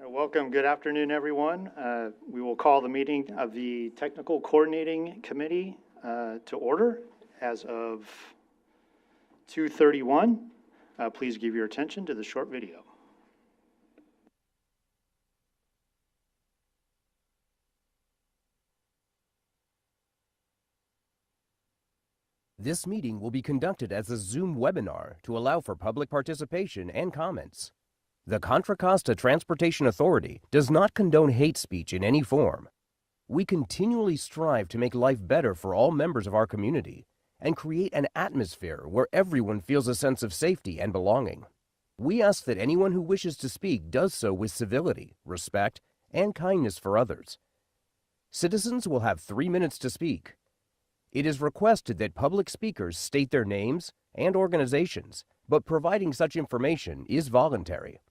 Welcome. Good afternoon, everyone. We will call the meeting of the Technical Coordinating Committee to order as of 2:31. Please give your attention to the short video. This meeting will be conducted as a Zoom webinar to allow for public participation and comments. The Contra Costa Transportation Authority does not condone hate speech in any form. We continually strive to make life better for all members of our community and create an atmosphere where everyone feels a sense of safety and belonging. We ask that anyone who wishes to speak does so with civility, respect, and kindness for others. Citizens will have 3 minutes to speak. It is requested that public speakers state their names and organizations, but providing such information is voluntary.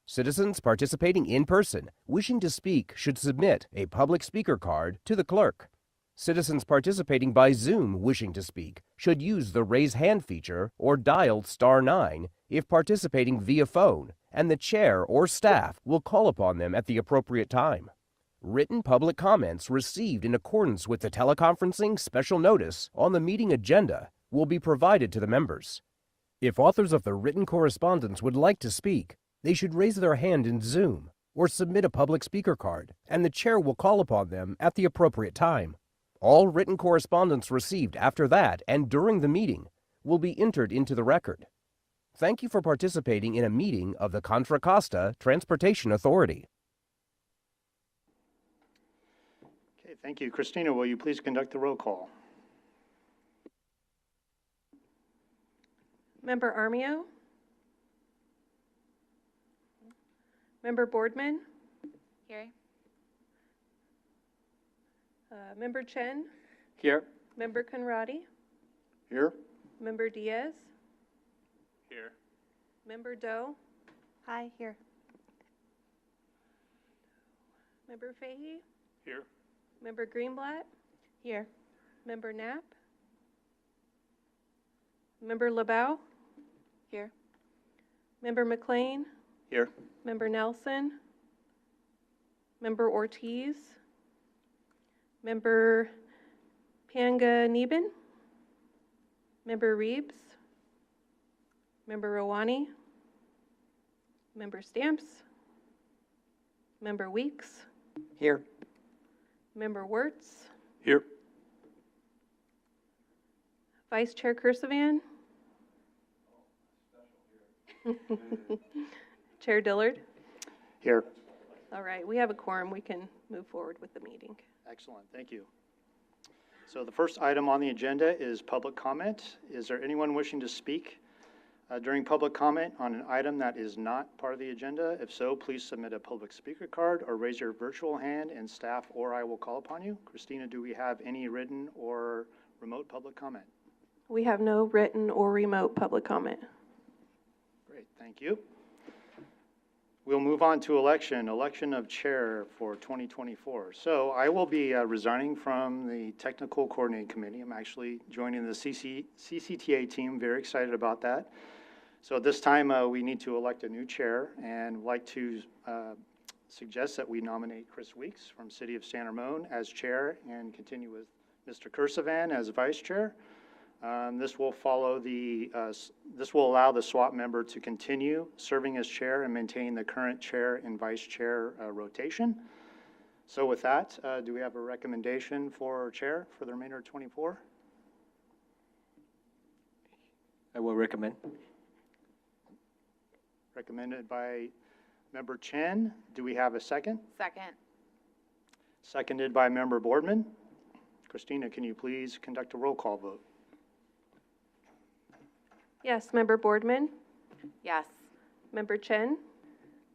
Citizens participating in person wishing to speak should submit a public speaker card to the clerk. Citizens participating by Zoom wishing to speak should use the raise hand feature or dial *9 if participating via phone, and the chair or staff will call upon them at the appropriate time. Written public comments received in accordance with the teleconferencing special notice on the meeting agenda will be provided to the members. If authors of the written correspondence would like to speak, they should raise their hand in Zoom or submit a public speaker card, and the chair will call upon them at the appropriate time. All written correspondence received after that and during the meeting will be entered into the record. Thank you for participating in a meeting of the Contra Costa Transportation Authority. Okay, thank you. Christina, will you please conduct the roll call? Member Armio? Member Boardman? Here. Member Chen? Here. Member Conradi? Here. Member Diaz? Here. Member Doe? Hi, here. Member Fahey? Here. Member Greenblatt? Here. Member Knapp? Member LeBeau? Here. Member McLean? Here. Member Nelson? Member Ortiz? Member Panganiban? Member Reeves? Member Rowani? Member Stamps? Member Weeks? Here. Member Wirtz? Here. Vice Chair Kursavan? Chair Dillard? Here. All right, we have a quorum. We can move forward with the meeting. Excellent, thank you. So the first item on the agenda is public comment. Is there anyone wishing to speak during public comment on an item that is not part of the agenda? If so, please submit a public speaker card or raise your virtual hand and staff or I will call upon you. Christina, do we have any written or remote public comment? We have no written or remote public comment. Great, thank you. We'll move on to election of chair for 2024. So I will be resigning from the Technical Coordinating Committee. I'm actually joining the CCTA team, very excited about that. So at this time, we need to elect a new chair, and would like to suggest that we nominate Chris Weeks from City of San Ramon as chair and continue with Mr. Kursavan as vice chair. This will follow this will allow the SWAT member to continue serving as chair and maintain the current chair and vice chair rotation. So with that, do we have a recommendation for chair for the remainder of 24? I will recommend. Recommended by member Chen. Do we have a second? Second. Seconded by member Boardman. Christina, can you please conduct a roll call vote? Yes, Member Boardman? Yes. Member Chen?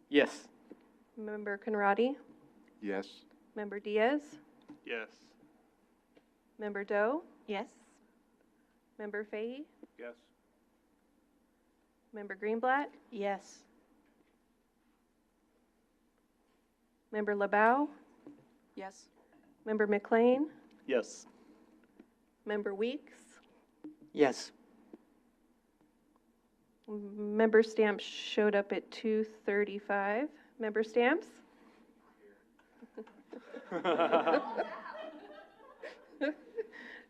Yes. Member Conradi? Yes. Member Diaz? Yes. Member Doe? Yes. Member Fahey? Yes. Member Greenblatt? Yes. Member LeBeau? Yes. Member McLean? Yes. Member Weeks? Yes. Member Stamps showed up at 2:35. Member Stamps? Who,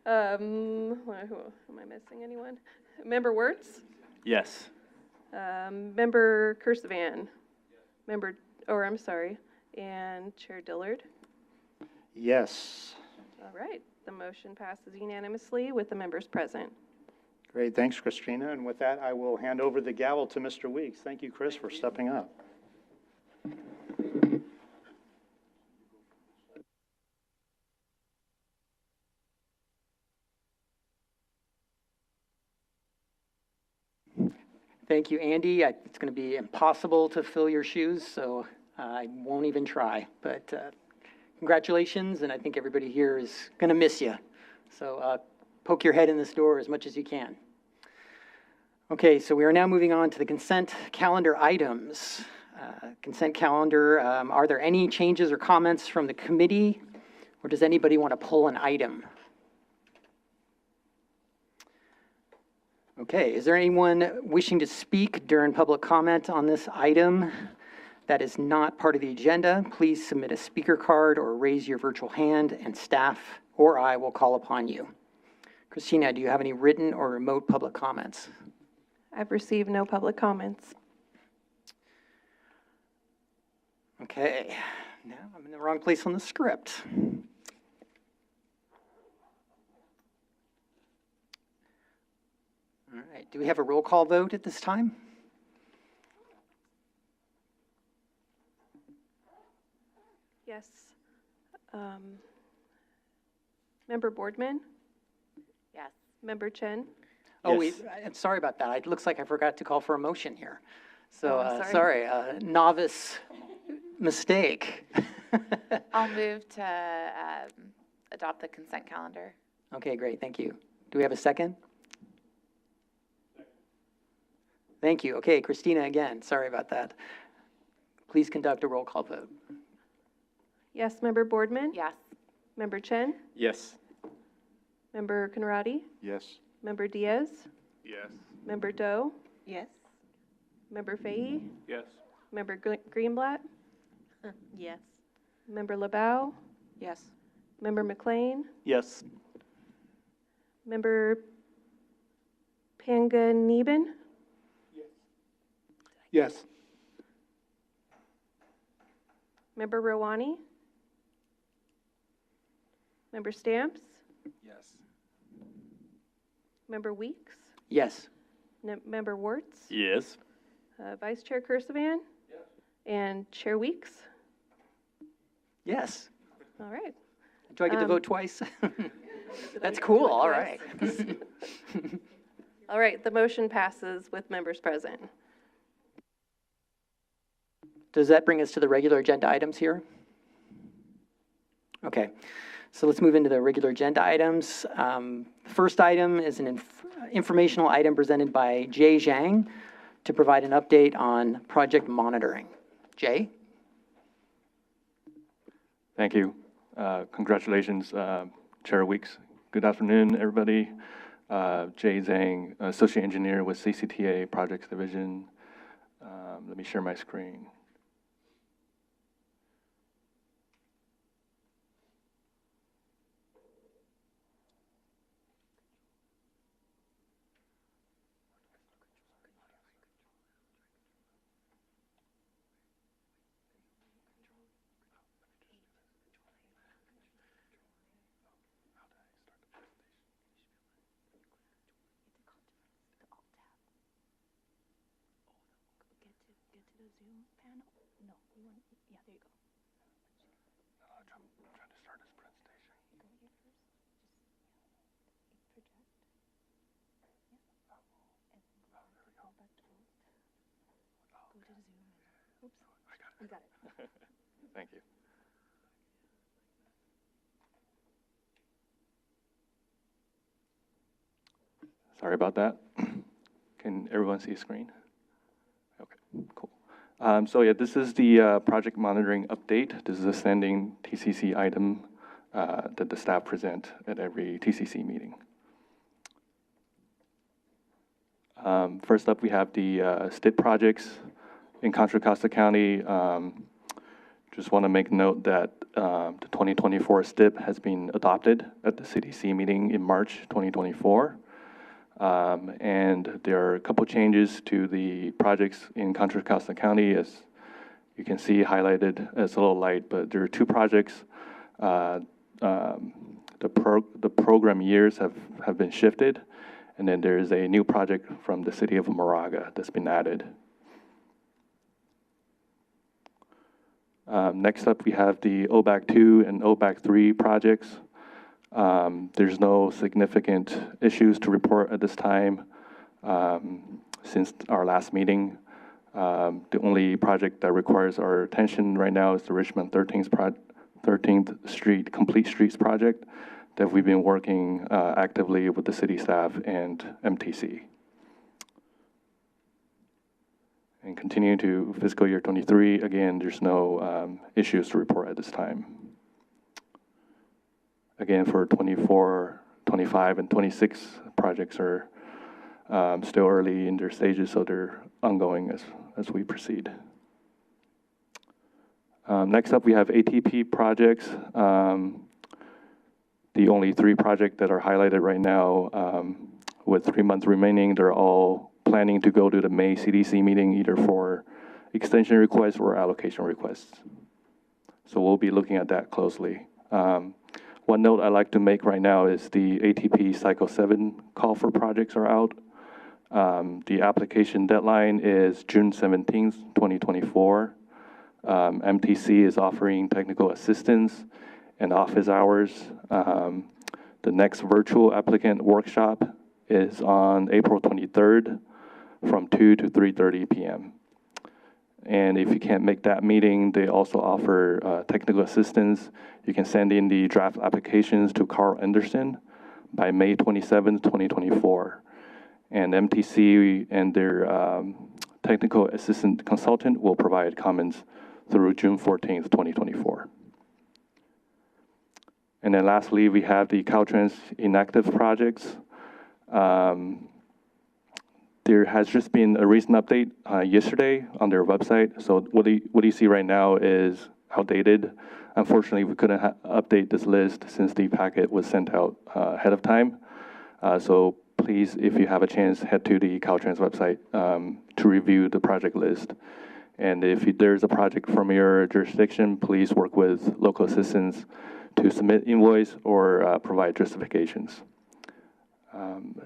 am I missing anyone? Member Wertz? Yes. Member Kursavan? Member, or I'm sorry, and Chair Dillard? Yes. All right, the motion passes unanimously with the members present. Great, thanks, Christina. And with that, I will hand over the gavel to Mr. Weeks. Thank you, Chris, for stepping up. Thank you, Andy. It's going to be impossible to fill your shoes, so I won't even try. But congratulations, and I think everybody here is going to miss you. So poke your head in this door as much as you can. Okay, so we are now moving on to the consent calendar items. Consent calendar, are there any changes or comments from the committee, or does anybody want to pull an item? Okay, is there anyone wishing to speak during public comment on this item that is not part of the agenda? Please submit a speaker card or raise your virtual hand, and staff or I will call upon you. Christina, do you have any written or remote public comments? I've received no public comments. Okay, now I'm in the wrong place on the script. All right, do we have a roll call vote at this time? Yes. Member Boardman? Yes. Member Chen? Oh, Yes. I'm sorry about that. It looks like I forgot to call for a motion here. So, Oh, I'm sorry, novice mistake. I'll move to adopt the consent calendar. Okay, great, thank you. Do we have a second? Thank you. Okay, Christina again, sorry about that. Please conduct a roll call vote. Yes, Member Boardman? Yes. Member Chen? Yes. Member Conradi? Yes. Member Diaz? Yes. Member Doe? Yes. Member Fahey? Yes. Member Greenblatt? Yes. Member LeBeau? Yes. Member McLean? Yes. Member Panganiban? Yes. Member Rowani? Member Stamps? Yes. Member Weeks? Yes. Member Wertz? Yes. Vice Chair Kursavan? And Chair Weeks? Yes. All right. Do I get to vote twice? Did That's I cool, do it all twice? right. All right, the motion passes with members present. Does that bring us to the regular agenda items here? Okay, so let's move into the regular agenda items. First item is an informational item presented by Jay Zhang to provide an update on project monitoring. Jay? Thank you. Congratulations, Chair Weeks. Good afternoon, everybody. Jay Zhang, Associate Engineer with CCTA Projects Division. Let me share my screen. Thank you. Sorry about that. Can everyone see the screen? Okay, cool. So yeah, this is the project monitoring update. This is a standing TCC item that the staff present at every TCC meeting. First up, we have the STIT projects in Contra Costa County. just want to make note that the 2024 STIP has been adopted at the CDC meeting in March 2024. And there are a couple changes to the projects in Contra Costa County, as you can see highlighted as a little light, but there are two projects. The program years have been shifted, and then there is a new project from the city of Moraga that's been added. Next up, we have the OBAC 2 and OBAC 3 projects. There's no significant issues to report at this time since our last meeting. The only project that requires our attention right now is the Richmond 13th Street Complete Streets project that we've been working actively with the city staff and MTC. And continuing to fiscal year 23, again, there's no issues to report at this time. Again, for 24, 25, and 26 projects are still early in their stages, so they're ongoing as we proceed. Next up, we have ATP projects. The only 3 projects that are highlighted right now, with 3 months remaining, they're all planning to go to the May CDC meeting either for extension requests or allocation requests. So we'll be looking at that closely. One note I'd like to make right now is the ATP Cycle 7 call for projects are out. The application deadline is June 17th, 2024. MTC is offering technical assistance and office hours. The next virtual applicant workshop is on April 23rd from 2 to 3:30 p.m. And if you can't make that meeting, they also offer technical assistance. You can send in the draft applications to Carl Anderson by May 27th, 2024. And MTC and their technical assistant consultant will provide comments through June 14th, 2024. And then lastly, we have the Caltrans inactive projects. There has just been a recent update yesterday on their website. So what you see right now is outdated. Unfortunately, we couldn't update this list since the packet was sent out ahead of time. So please, if you have a chance, head to the Caltrans website to review the project list. And if there's a project from your jurisdiction, please work with local assistants to submit invoice or provide justifications.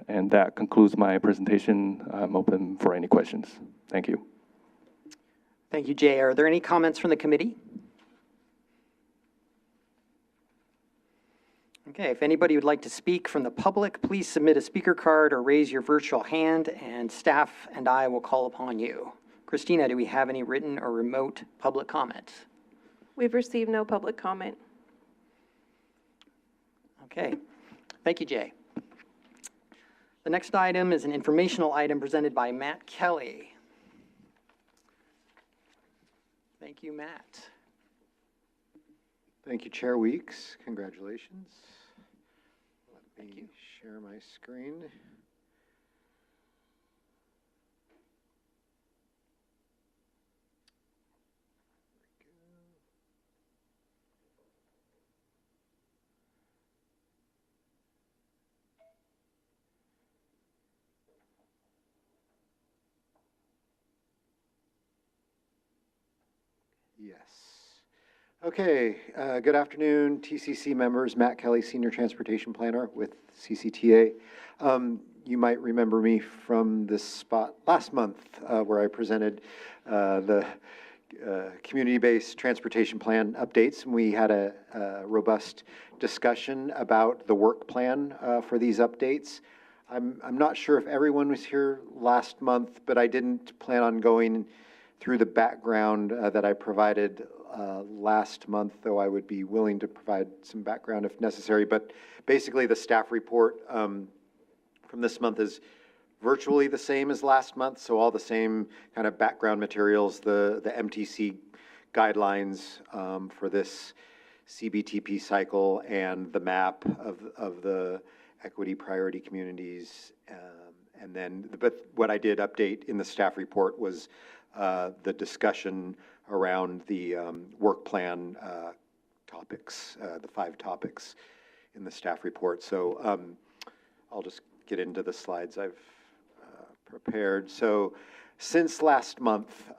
And that concludes my presentation. I'm open for any questions. Thank you. Thank you, Jay. Are there any comments from the committee? Okay, if anybody would like to speak from the public, please submit a speaker card or raise your virtual hand, and staff and I will call upon you. Christina, do we have any written or remote public comments? We've received no public comment. Okay, thank you, Jay. The next item is an informational item presented by Matt Kelly. Thank you, Matt. Thank you, Chair Weeks. Congratulations. Let me share my screen. Yes. Okay, good afternoon, TCC members. Matt Kelly, Senior Transportation Planner with CCTA. You might remember me from this spot last month where I presented the community-based transportation plan updates, and we had a robust discussion about the work plan for these updates. I'm not sure if everyone was here last month, but I didn't plan on going through the background that I provided last month, though I would be willing to provide some background if necessary. But basically, the staff report from this month is virtually the same as last month, so all the same kind of background materials, the MTC guidelines for this CBTP cycle and the map of the equity priority communities. And then, but what I did update in the staff report was the discussion around the work plan topics, the 5 topics in the staff report. So I'll just get into the slides I've prepared. So since last month,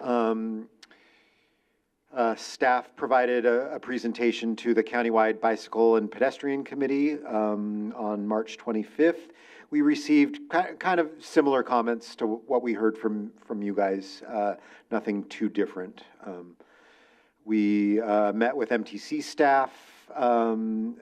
staff provided a presentation to the Countywide Bicycle and Pedestrian Committee on March 25th. We received kind of similar comments to what we heard from you guys, nothing too different. We met with MTC staff, the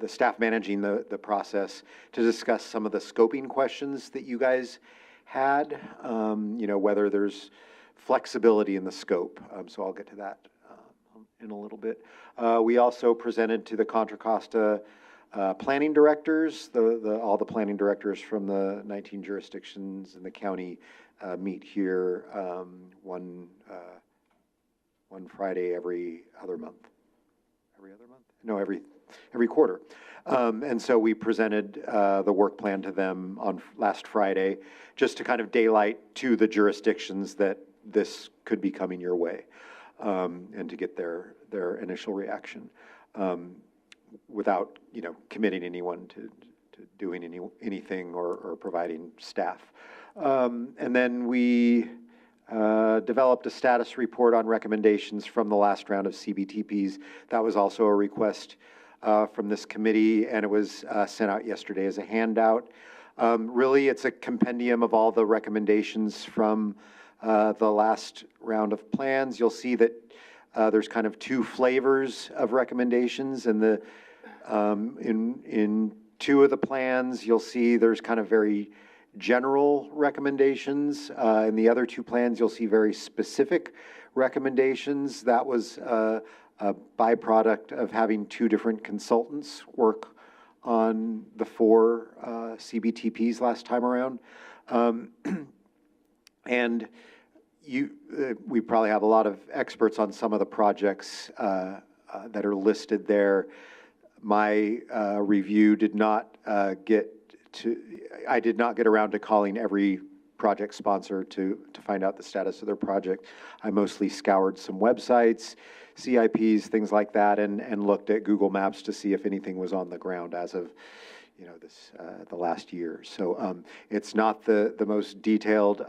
staff managing the process, to discuss some of the scoping questions that you guys had, whether there's flexibility in the scope. So I'll get to that in a little bit. We also presented to the Contra Costa planning directors. All the planning directors from the 19 jurisdictions in the county meet here one Friday every other month. Every other month? No, every quarter. And so we presented the work plan to them on last Friday, just to kind of daylight to the jurisdictions that this could be coming your way, and to get their initial reaction, without committing anyone to doing anything or providing staff. And then we developed a status report on recommendations from the last round of CBTPs. That was also a request from this committee, and it was sent out yesterday as a handout. Really, it's a compendium of all the recommendations from the last round of plans. You'll see that there's kind of 2 flavors of recommendations, and in 2 of the plans, you'll see there's kind of very general recommendations. In the other 2 plans, you'll see very specific recommendations. That was a byproduct of having 2 different consultants work on the 4 CBTPs last time around. And we probably have a lot of experts on some of the projects that are listed there. My review did not I did not get around to calling every project sponsor to find out the status of their project. I mostly scoured some websites, CIPs, things like that, and looked at Google Maps to see if anything was on the ground as of the last year. So it's not the most detailed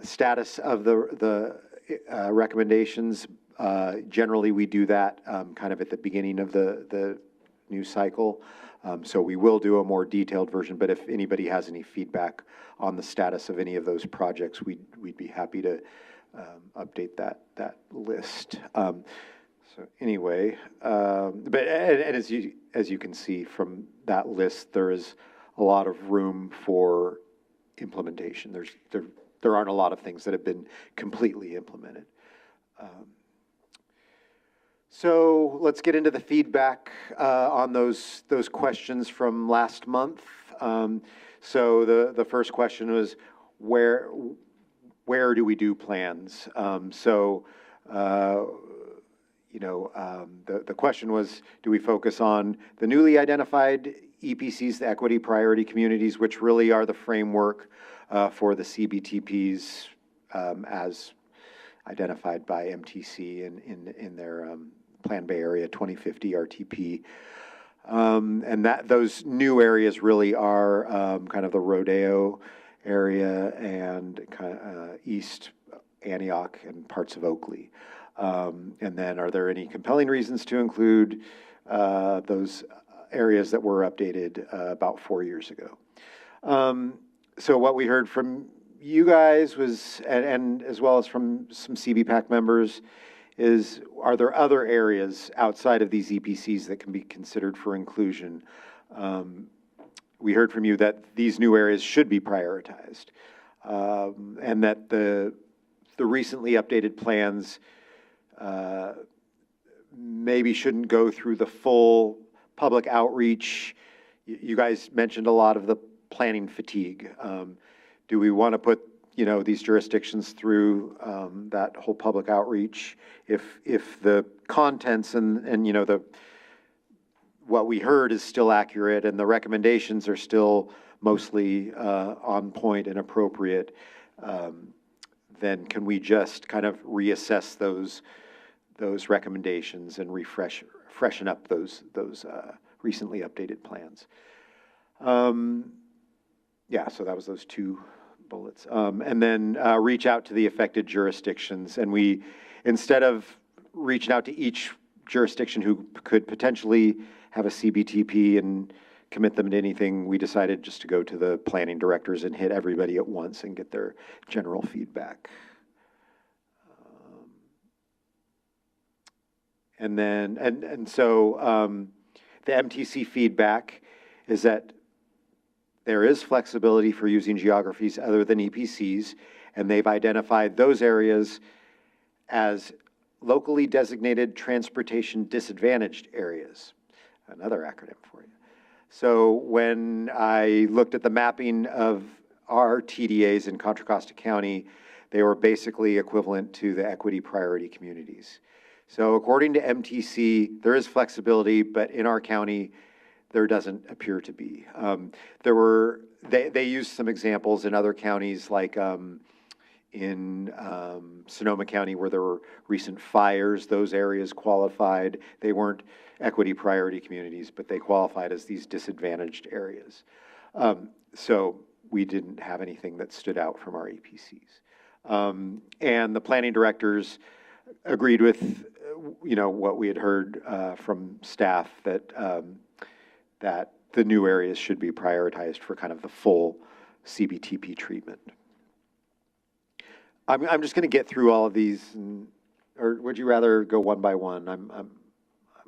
status of the recommendations. Generally, we do that kind of at the beginning of the new cycle. So we will do a more detailed version, but if anybody has any feedback on the status of any of those projects, we'd be happy to update that list. So anyway, but as you can see from that list, there is a lot of room for implementation. There aren't a lot of things that have been completely implemented. So let's get into the feedback on those questions from last month. So the first question was, where do we do plans? The question was, do we focus on the newly identified EPCs, the equity priority communities, which really are the framework for the CBTPs as identified by MTC in their Plan Bay Area 2050 RTP. And those new areas really are kind of the Rodeo area and kind of East Antioch and parts of Oakley. And then are there any compelling reasons to include those areas that were updated about 4 years ago? So what we heard from you guys was, and as well as from some CBPAC members, is are there other areas outside of these EPCs that can be considered for inclusion? We heard from you that these new areas should be prioritized, and that the recently updated plans maybe shouldn't go through the full public outreach. You guys mentioned a lot of the planning fatigue. Do we want to put these jurisdictions through that whole public outreach if the contents and what we heard is still accurate and the recommendations are still mostly on point and appropriate? then can we just kind of reassess those recommendations and freshen up those recently updated plans? Yeah, so that was those two bullets. And then reach out to the affected jurisdictions. And we, instead of reaching out to each jurisdiction who could potentially have a CBTP and commit them to anything, we decided just to go to the planning directors and hit everybody at once and get their general feedback. And then, so the MTC feedback is that there is flexibility for using geographies other than EPCs, and they've identified those areas as locally designated transportation disadvantaged areas. Another acronym for you. So when I looked at the mapping of our TDAs in Contra Costa County, they were basically equivalent to the equity priority communities. So according to MTC, there is flexibility, but in our county, there doesn't appear to be. They used some examples in other counties, like in Sonoma County, where there were recent fires. Those areas qualified. They weren't equity priority communities, but they qualified as these disadvantaged areas. So we didn't have anything that stood out from our EPCs. And the planning directors agreed with, what we had heard from staff, that the new areas should be prioritized for kind of the full CBTP treatment. I'm just going to get through all of these, or would you rather go one by one? I'm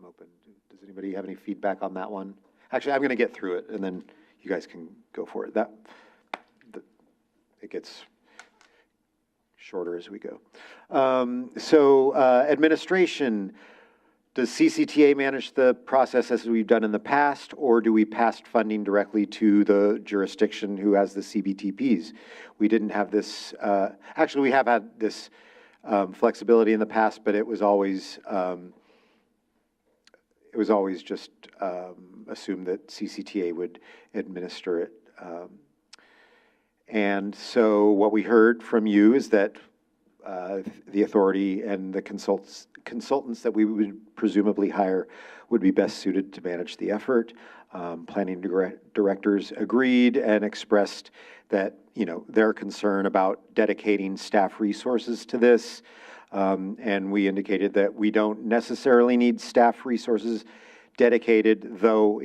open. Does anybody have any feedback on that one? Actually, I'm going to get through it, and then you guys can go for it. It gets shorter as we go. Administration. Does CCTA manage the process as we've done in the past, or do we pass funding directly to the jurisdiction who has the CBTPs? We didn't have this, actually we have had this flexibility in the past, but it was always just assumed that CCTA would administer it. And so what we heard from you is that the authority and the consultants that we would presumably hire would be best suited to manage the effort. Planning directors agreed and expressed that, their concern about dedicating staff resources to this. And we indicated that we don't necessarily need staff resources dedicated, though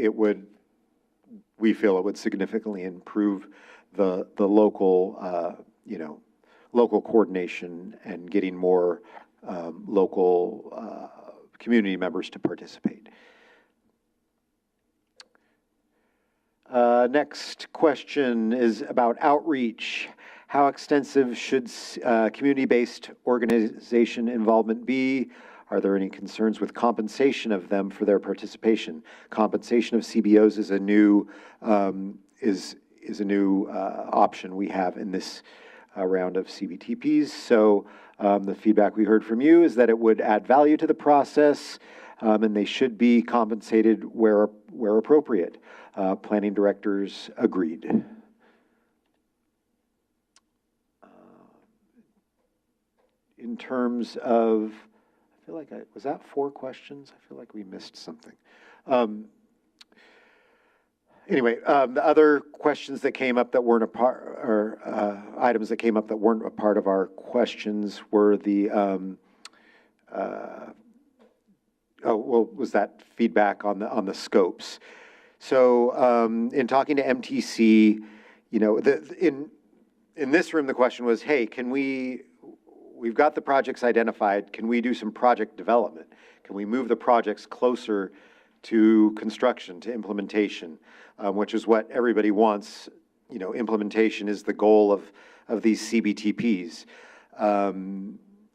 we feel it would significantly improve the local, local coordination and getting more local community members to participate. Next question is about outreach. How extensive should community-based organization involvement be? Are there any concerns with compensation of them for their participation? Compensation of CBOs is a new option we have in this round of CBTPs. So the feedback we heard from you is that it would add value to the process, and they should be compensated where appropriate. Planning directors agreed. In terms of, I feel like was that 4 questions? I feel like we missed something. Anyway, the other questions that came up that weren't a part, or items that came up that weren't a part of our questions were the, was that feedback on the scopes. So in talking to MTC, in this room, the question was, hey, we've got the projects identified, can we do some project development? Can we move the projects closer to construction, to implementation, which is what everybody wants. Implementation is the goal of these CBTPs.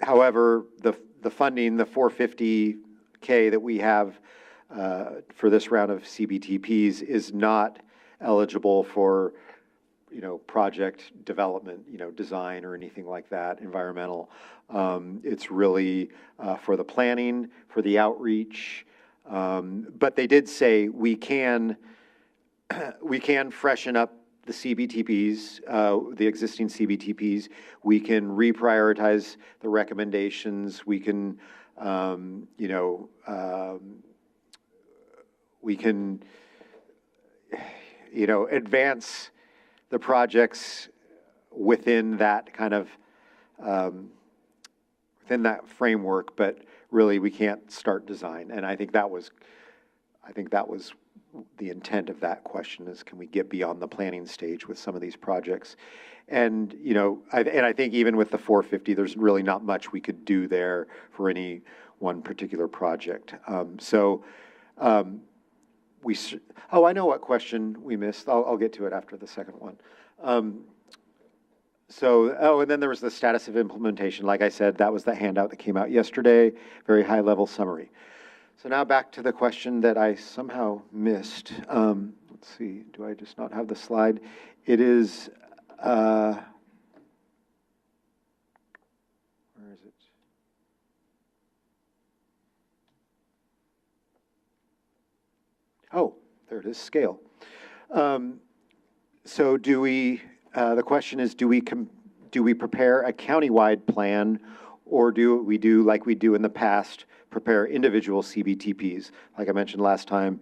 However, the funding, the $450K that we have for this round of CBTPs is not eligible for, project development, design or anything like that, environmental. It's really for the planning, for the outreach. But they did say we can freshen up the CBTPs, the existing CBTPs. We can reprioritize the recommendations. We can, we can, advance the projects within that kind of, within that framework, but really we can't start design. And I think that was the intent of that question, is can we get beyond the planning stage with some of these projects? And, I think even with the 450, there's really not much we could do there for any one particular project. I know what question we missed. I'll get to it after the second one. And then there was the status of implementation. Like I said, that was the handout that came out yesterday, very high-level summary. So now back to the question that I somehow missed. Let's see, do I just not have the slide? It is, where is it? Oh, there it is, scale. So the question is, do we prepare a countywide plan, or do we do like we do in the past, prepare individual CBTPs? Like I mentioned last time,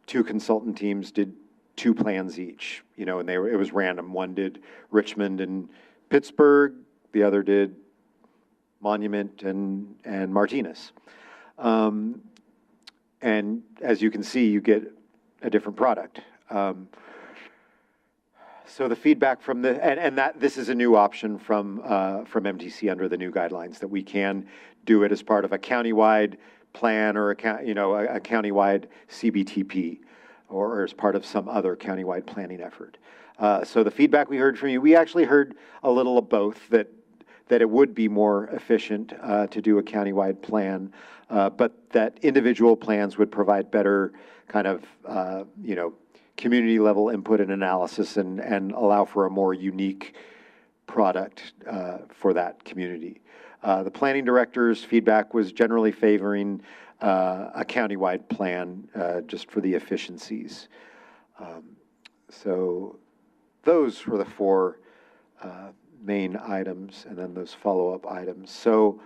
2 consultant teams did 2 plans each, and it was random. One did Richmond and Pittsburgh, the other did Monument and Martinez. And as you can see, you get a different product. So the feedback from this is a new option from MTC under the new guidelines, that we can do it as part of a countywide plan or a countywide CBTP, or as part of some other countywide planning effort. So the feedback we heard from you, we actually heard a little of both, that it would be more efficient to do a countywide plan, but that individual plans would provide better kind of, community level input and analysis, and allow for a more unique product for that community. The planning director's feedback was generally favoring a countywide plan just for the efficiencies. So those were the 4 main items, and then those follow-up items. So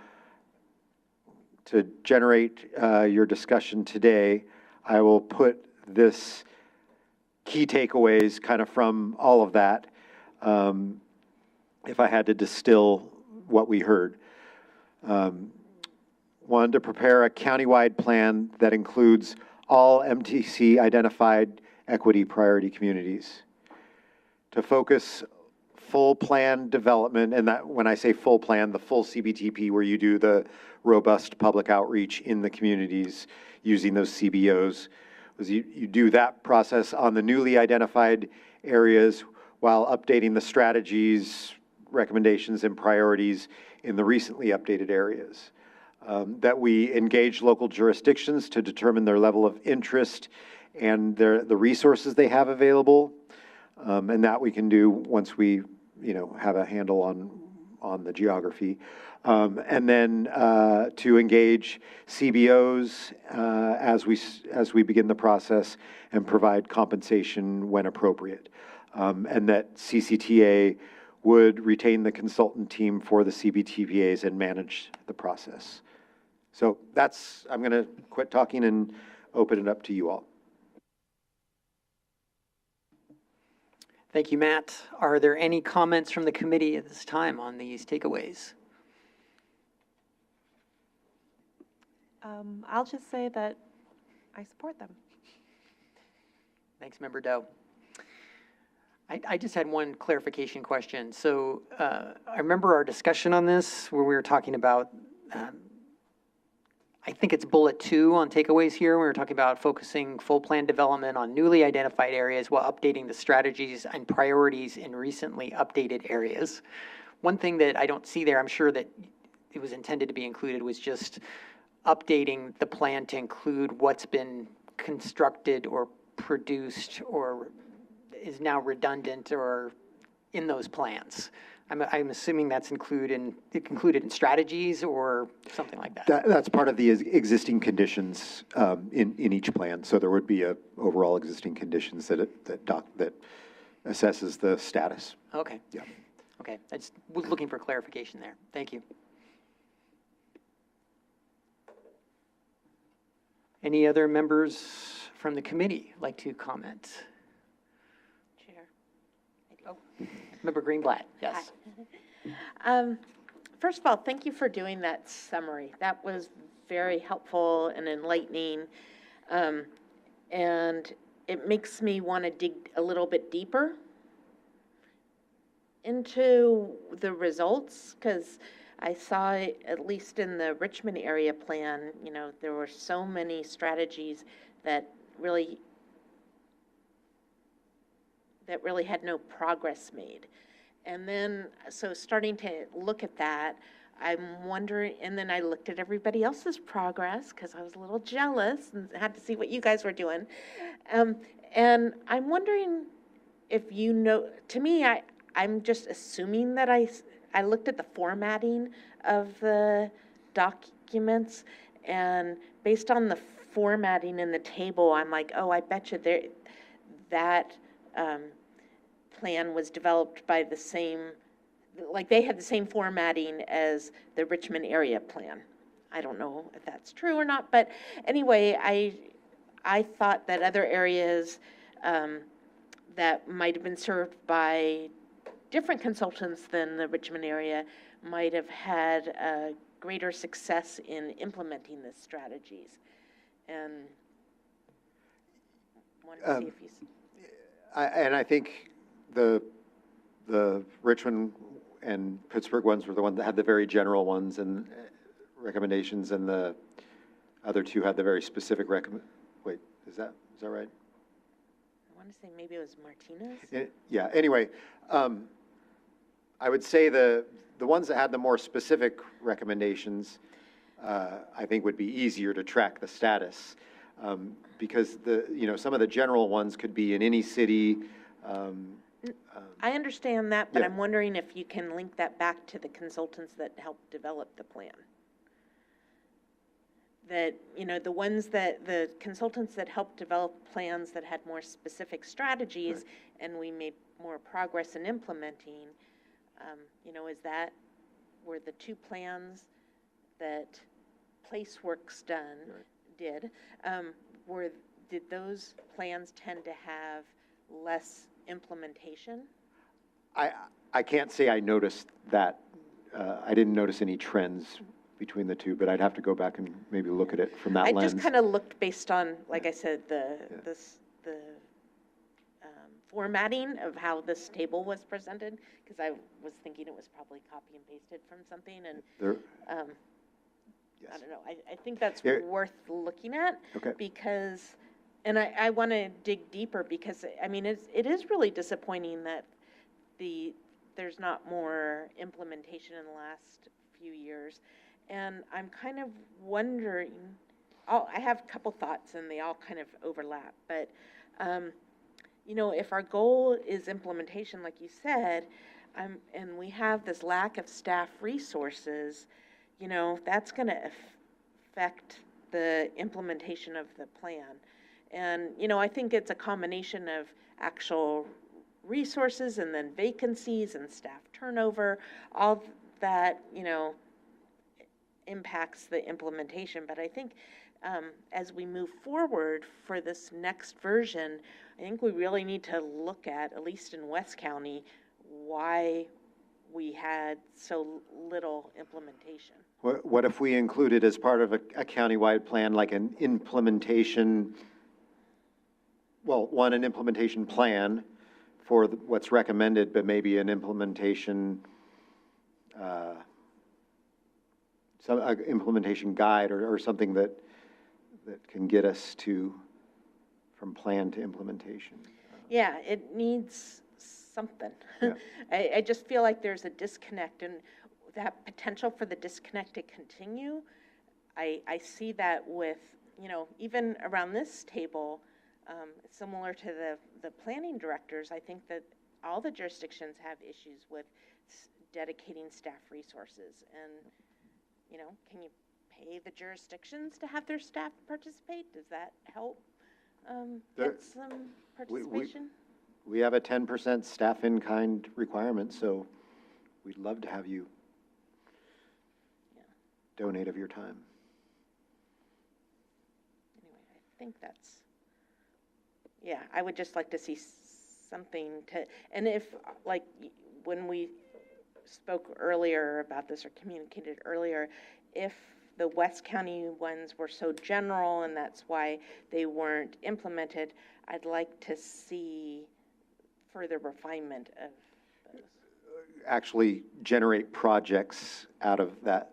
to generate your discussion today, I will put this key takeaways kind of from all of that, if I had to distill what we heard. One, to prepare a countywide plan that includes all MTC identified equity priority communities. To focus full plan development, and that when I say full plan, the full CBTP, where you do the robust public outreach in the communities using those CBOs, was you do that process on the newly identified areas while updating the strategies, recommendations, and priorities in the recently updated areas. That we engage local jurisdictions to determine their level of interest and the resources they have available, and that we can do once we have a handle on the geography. And then to engage CBOs as we begin the process, and provide compensation when appropriate. And that CCTA would retain the consultant team for the CBTPAs and manage the process. So I'm going to quit talking and open it up to you all. Thank you, Matt. Are there any comments from the committee at this time on these takeaways? I'll just say that I support them. Thanks, Member Doe. I just had one clarification question. So I remember our discussion on this where we were talking about, I think it's bullet 2 on takeaways here. We were talking about focusing full plan development on newly identified areas while updating the strategies and priorities in recently updated areas. One thing that I don't see there, I'm sure that it was intended to be included, was just updating the plan to include what's been constructed or produced or is now redundant or in those plans. I'm assuming that's included in strategies or something like that. That's part of the existing conditions in each plan. So there would be a overall existing conditions that assesses the status. Okay. Yeah. Okay, I just was looking for clarification there. Thank you. Any other members from the committee like to comment? Chair. Member Greenblatt, yes. First of all, thank you for doing that summary. That was very helpful and enlightening. And it makes me want to dig a little bit deeper into the results, because I saw, at least in the Richmond area plan, you know, there were so many strategies that really had no progress made. And then, so starting to look at that, I'm wondering, and then I looked at everybody else's progress because I was a little jealous and had to see what you guys were doing. And I'm wondering if you know, to me, I'm just assuming that I looked at the formatting of the documents, and based on the formatting in the table, I'm like, oh, I bet you that plan was developed by the same, like they had the same formatting as the Richmond area plan. I don't know if that's true or not, but anyway, I thought that other areas that might have been served by different consultants than the Richmond area might have had a greater success in implementing the strategies. And wanted to see if you... And I think the Richmond and Pittsburgh ones were the ones that had the very general ones and recommendations, and the other two had the very specific wait, is that right? I want to say maybe it was Martinez. Yeah, anyway, I would say the ones that had the more specific recommendations, I think would be easier to track the status, because some of the general ones could be in any city. I understand that, but Yeah. I'm wondering if you can link that back to the consultants that helped develop the plan. That, the consultants that helped develop plans that had more specific strategies, Right. and we made more progress in implementing, were the two plans that PlaceWorks did, did those plans tend to have less implementation? I can't say I noticed that. I didn't notice any trends between the two, but I'd have to go back and maybe look at it from that I lens. just kind of looked based on, like I said, the formatting of how this table was presented, because I was thinking it was probably copy and pasted from something, and There- I don't know. I think that's Here- worth looking at. Okay. Because, and I want to dig deeper, because, I mean, it is really disappointing that there's not more implementation in the last few years. And I'm kind of wondering, I have a couple thoughts and they all kind of overlap, but, if our goal is implementation, like you said, and we have this lack of staff resources, that's going to affect the implementation of the plan. And, I think it's a combination of actual resources and then vacancies and staff turnover, all that, impacts the implementation. But I think as we move forward for this next version, I think we really need to look at least in West County, why we had so little implementation. What if we included as part of a countywide plan, like an implementation, an implementation plan for what's recommended, but maybe an implementation, implementation guide or something that can get us from plan to implementation. Yeah, it needs something. Yeah. I just feel like there's a disconnect, and that potential for the disconnect to continue, I see that with, even around this table, similar to the planning directors, I think that all the jurisdictions have issues with dedicating staff resources. And, can you pay the jurisdictions to have their staff participate? Does that help get some participation? We have a 10% staff in-kind requirement, so we'd love to have you donate of your time. Anyway, I think that's, yeah, I would just like to see something to, and if, like, when we spoke earlier about this or communicated earlier, if the West County ones were so general and that's why they weren't implemented, I'd like to see further refinement of those. Actually generate projects out of that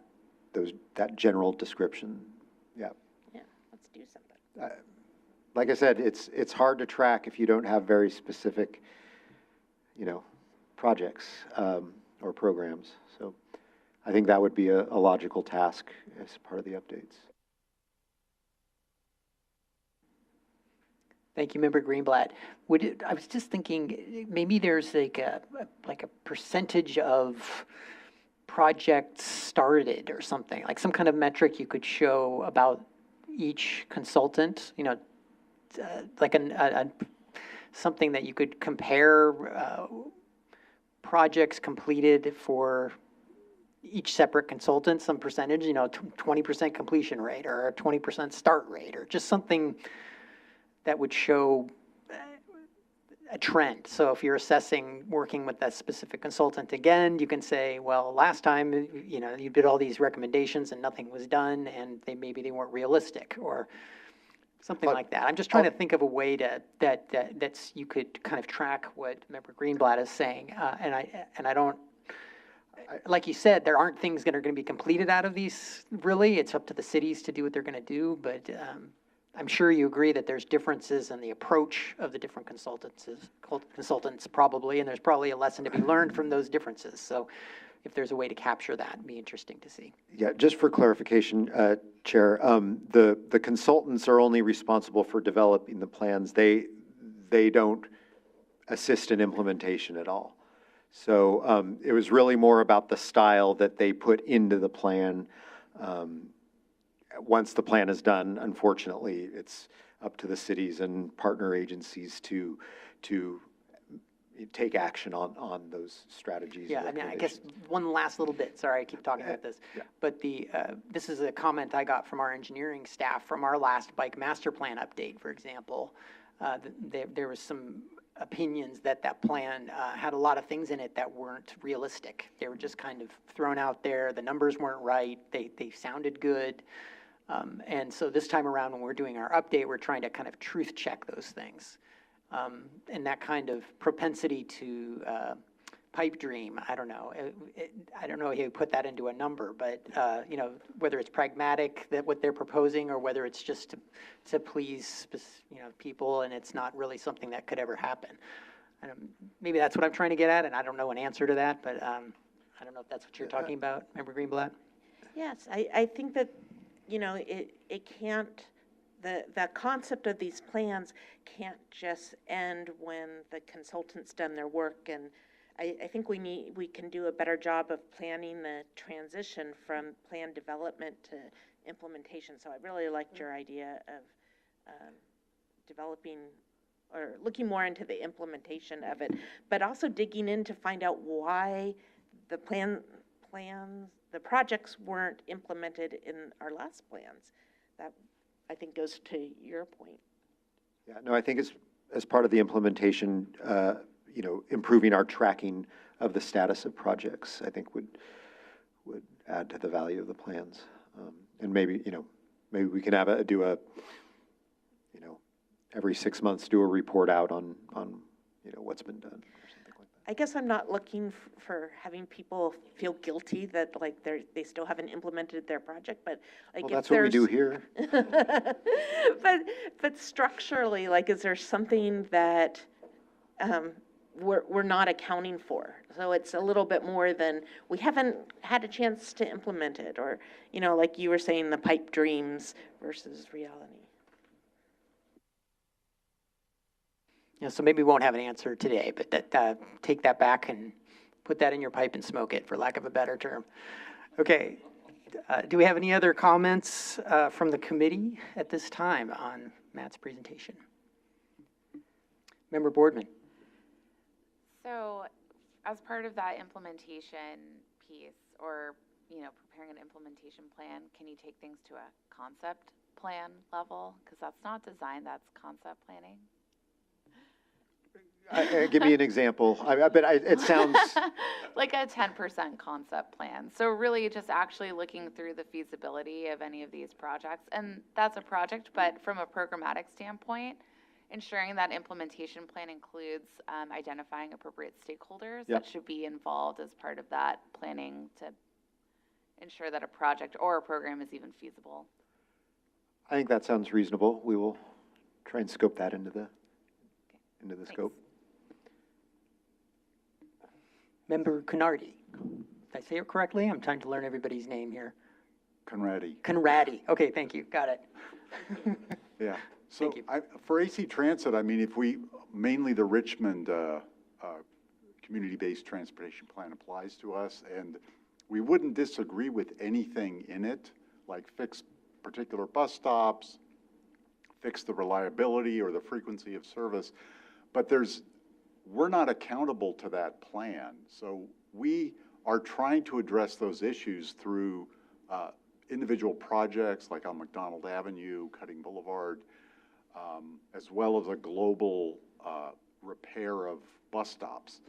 general description. Yeah. Yeah, let's do something. Like I said, it's hard to track if you don't have very specific, projects or programs. So I think that would be a logical task as part of the updates. Thank you, Member Greenblatt. I was just thinking, maybe there's like a percentage of projects started or something, like some kind of metric you could show about each consultant, like something that you could compare projects completed for each separate consultant, some percentage, 20% completion rate or a 20% start rate, or just something that would show a trend. So if you're assessing working with that specific consultant again, you can say, well, last time, you did all these recommendations and nothing was done, and maybe they weren't realistic, or something like that. I'm just trying to think of a way that's you could kind of track what Member Greenblatt is saying, and I don't. Like you said, there aren't things that are going to be completed out of these. Really, it's up to the cities to do what they're going to do, but. I'm sure you agree that there's differences in the approach of the different consultants probably, and there's probably a lesson to be learned from those differences. So if there's a way to capture that, it'd be interesting to see. Yeah, just for clarification, Chair, the consultants are only responsible for developing the plans. They don't assist in implementation at all. So it was really more about the style that they put into the plan. Once the plan is done, unfortunately, it's up to the cities and partner agencies to take action on those strategies. Yeah, I guess one last little bit. Sorry, I keep talking about this. Yeah. But this is a comment I got from our engineering staff from our last bike master plan update, for example. There was some opinions that plan had a lot of things in it that weren't realistic. They were just kind of thrown out there. The numbers weren't right. They sounded good. And so this time around, when we're doing our update, we're trying to kind of truth check those things. And that kind of propensity to pipe dream, I don't know. I don't know how you put that into a number, but, whether it's pragmatic, that what they're proposing, or whether it's just to please, people, and it's not really something that could ever happen. Maybe that's what I'm trying to get at, and I don't know an answer to that, but I don't know if that's what you're talking about, Member Greenblatt? Yes, I think that, it can't, the concept of these plans can't just end when the consultant's done their work. And I think we can do a better job of planning the transition from plan development to implementation. So I really liked your idea of developing or looking more into the implementation of it, but also digging in to find out why the plans, the projects weren't implemented in our last plans. That, I think, goes to your point. Yeah, no, I think as part of the implementation, improving our tracking of the status of projects, I think would add to the value of the plans. And maybe we can every 6 months do a report out on what's been done. I guess I'm not looking for having people feel guilty that they still haven't implemented their project, but well, that's what we do here. but structurally, is there something that we're not accounting for? So it's a little bit more than we haven't had a chance to implement it, or like you were saying, the pipe dreams versus reality. So maybe we won't have an answer today, but take that back and put that in your pipe and smoke it, for lack of a better term. Okay, do we have any other comments from the committee at this time on Matt's presentation? Member Boardman. So as part of that implementation piece, or, preparing an implementation plan, can you take things to a concept plan level? Because that's not design, that's concept planning. Give me an example. It sounds, Like a 10% concept plan. So really just actually looking through the feasibility of any of these projects. And that's a project, but from a programmatic standpoint, ensuring that implementation plan includes identifying appropriate stakeholders Yep. that should be involved as part of that planning to ensure that a project or a program is even feasible. I think that sounds reasonable. We will try and scope that into the Thanks. scope. Member Conardi. Did I say it correctly? I'm trying to learn everybody's name here. Conradi. Conradi. Okay, thank you. Got it. Yeah. So Thank you. For AC Transit, I mean, if mainly the Richmond community-based transportation plan applies to us, and we wouldn't disagree with anything in it, like fix particular bus stops, fix the reliability or the frequency of service, but we're not accountable to that plan. So we are trying to address those issues through individual projects like on McDonald Avenue, Cutting Boulevard, as well as a global repair of bus stops.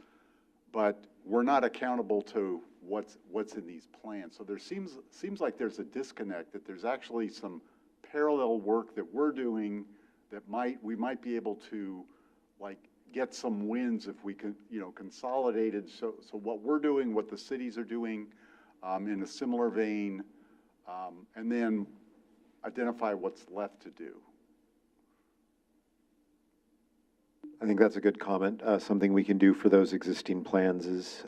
But we're not accountable to what's in these plans. So there seems like there's a disconnect, that there's actually some parallel work that we're doing that we might be able to get some wins if we can, consolidated. So what we're doing, what the cities are doing in a similar vein, and then identify what's left to do. I think that's a good comment. Something we can do for those existing plans is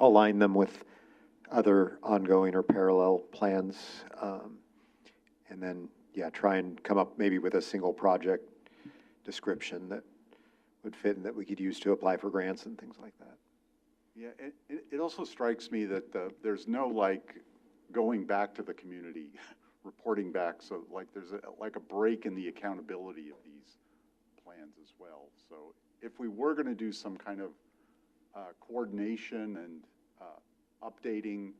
align them with other ongoing or parallel plans. And then, try and come up maybe with a single project description that would fit and that we could use to apply for grants and things like that. Yeah, it also strikes me that there's no going back to the community, reporting back. So there's a break in the accountability of these plans as well. So if we were going to do some kind of coordination and updating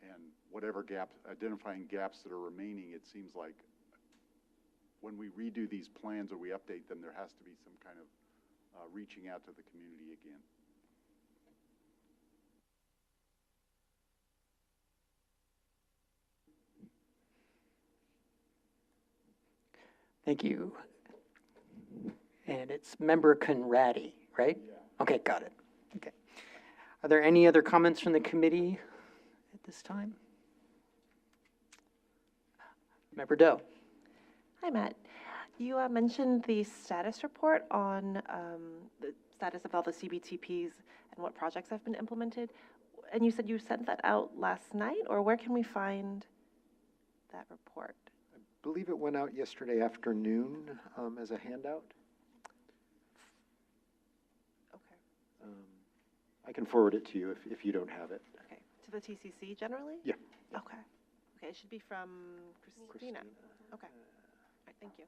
and whatever gaps, identifying gaps that are remaining, it seems like when we redo these plans or we update them, there has to be some kind of reaching out to the community again. Thank you. And it's Member Conradi, right? Yeah. Okay, got it. Okay. Are there any other comments from the committee at this time? Member Doe. Hi, Matt. You mentioned the status report on the status of all the CBTPs and what projects have been implemented. And you said you sent that out last night, or where can we find that report? I believe it went out yesterday afternoon as a handout. Okay. I can forward it to you if you don't have it. Okay. To the TCC generally? Yeah. Okay. Okay, it should be from Christina. Okay. All right, thank you.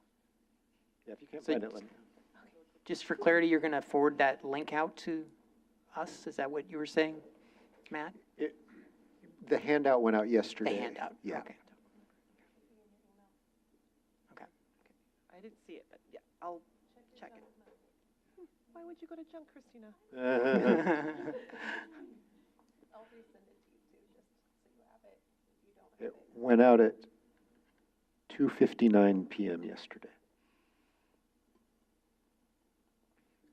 Yeah, if you can't So- find it, let me know. Just for clarity, you're going to forward that link out to us? Is that what you were saying, Matt? The handout went out yesterday. The handout? Yeah. Okay. Okay. I didn't see it, but yeah, I'll check it. Why would you go to junk, Christina? It went out at 2:59 p.m. yesterday.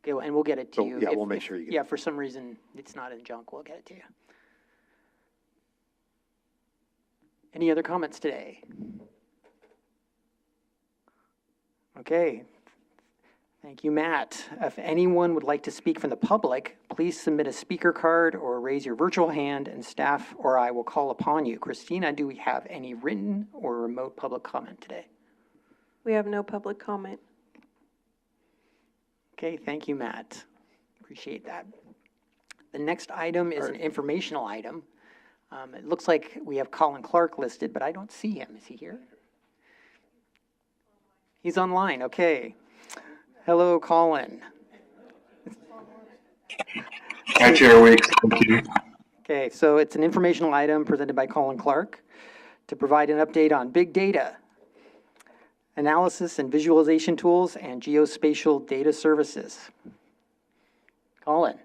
Okay, well, and we'll get it to So, you. yeah, If- we'll make if- sure you get Yeah, it. for some reason, it's not in junk, we'll get it to you. Any other comments today? Okay. Thank you, Matt. If anyone would like to speak from the public, please submit a speaker card or raise your virtual hand, and staff or I will call upon you. Christina, do we have any written or remote public comment today? We have no public comment. Okay, thank you, Matt. Appreciate that. The next item is an informational item. It looks like we have Colin Clark listed, but I don't see him. Is he here? He's online, okay. Hello, Colin. Hi, Chair Weeks. Thank you. Okay, so it's an informational item presented by Colin Clark to provide an update on big data, analysis and visualization tools, and geospatial data services. Colin,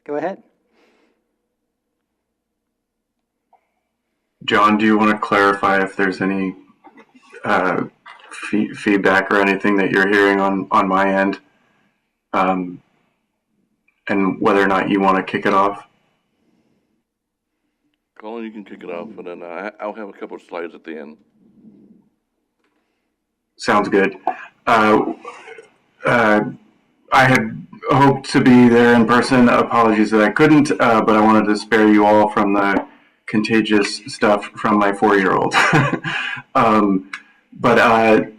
go ahead. John, do you want to clarify if there's any feedback or anything that you're hearing on my end? And whether or not you want to kick it off? Colin, you can kick it off, and then I'll have a couple of slides at the end. Sounds good. I had hoped to be there in person. Apologies that I couldn't, but I wanted to spare you all from the contagious stuff from my 4-year-old. But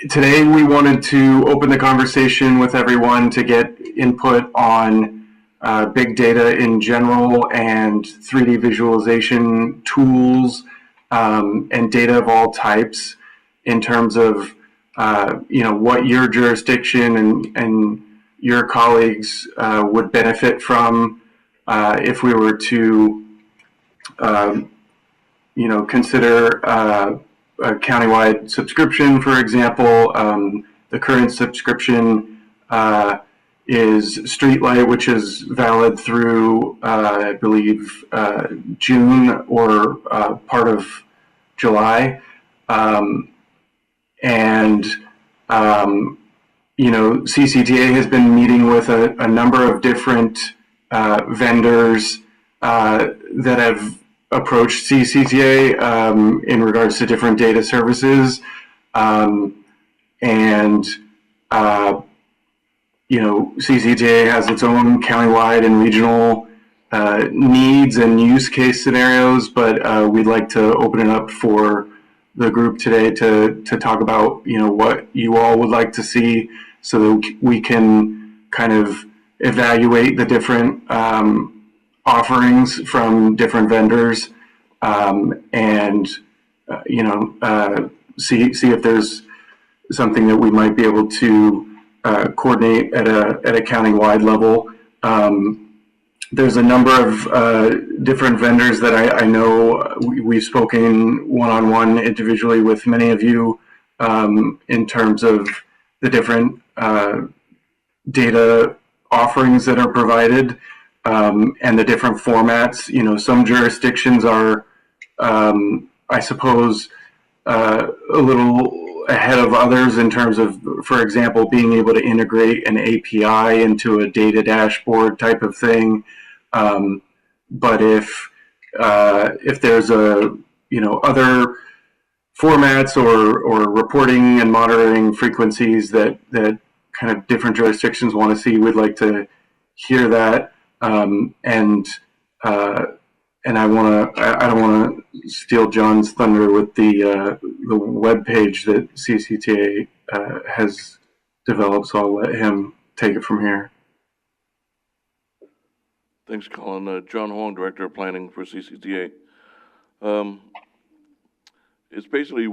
today we wanted to open the conversation with everyone to get input on big data in general and 3D visualization tools and data of all types in terms of what your jurisdiction and your colleagues would benefit from if we were to consider a countywide subscription, for example. The current subscription is Streetlight, which is valid through, I believe, June or part of July. CCTA has been meeting with a number of different vendors that have approached CCTA in regards to different data services. CCTA has its own countywide and regional needs and use case scenarios, but we'd like to open it up for the group today to talk about, what you all would like to see so that we can kind of evaluate the different offerings from different vendors see if there's something that we might be able to coordinate at a county-wide level. There's a number of different vendors that I know we've spoken one-on-one individually with many of you in terms of the different data offerings that are provided and the different formats. Some jurisdictions are, I suppose, a little ahead of others in terms of, for example, being able to integrate an API into a data dashboard type of thing. But if there's other formats or reporting and monitoring frequencies that kind of different jurisdictions want to see, we'd like to hear that. And I don't want to steal John's thunder with the web page that CCTA has developed, so I'll let him take it from here. Thanks, Colin. John Huang, Director of Planning for CCTA. It's basically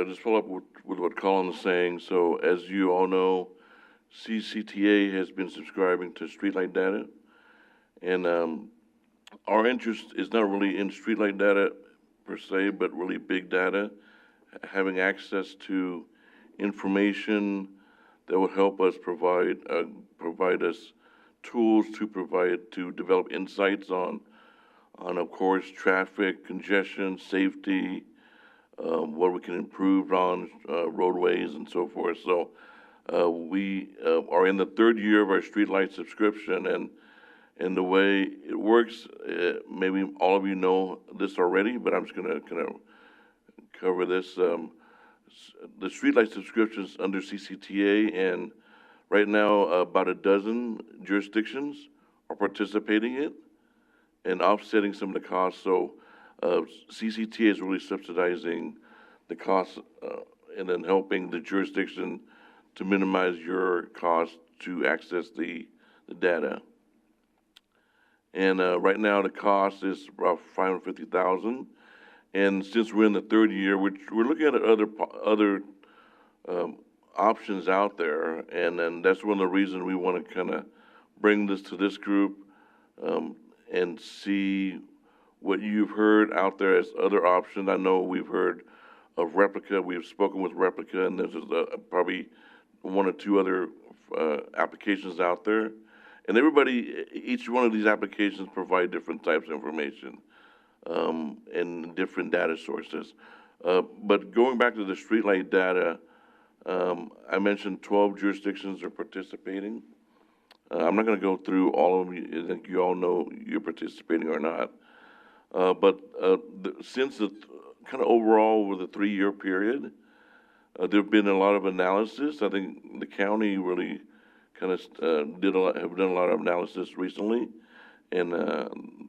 just follow up with what Colin is saying. So as you all know, CCTA has been subscribing to Streetlight data, and our interest is not really in Streetlight data per se, but really big data, having access to information that would help us provide us tools to develop insights on of course traffic, congestion, safety, what we can improve on roadways and so forth. So we are in the 3rd year of our Streetlight subscription, and the way it works, maybe all of you know this already, but I'm just going to kind of cover this. The Streetlight subscriptions under CCTA, and right now about a dozen jurisdictions are participating in it and offsetting some of the costs. So CCTA is really subsidizing the costs and then helping the jurisdiction to minimize your cost to access the data. And right now the cost is about $550,000. And since we're in the 3rd year, we're looking at other options out there, and then that's one of the reasons we want to kind of bring this to this group, and see what you've heard out there as other options. I know we've heard of Replica, we've spoken with Replica, and there's probably one or two other applications out there. And each one of these applications provide different types of information and different data sources. But going back to the streetlight data, I mentioned 12 jurisdictions are participating. I'm not going to go through all of them. I think you all know you're participating or not. But since the kind of overall over the 3-year period, there have been a lot of analysis. I think the county really kind of have done a lot of analysis recently, and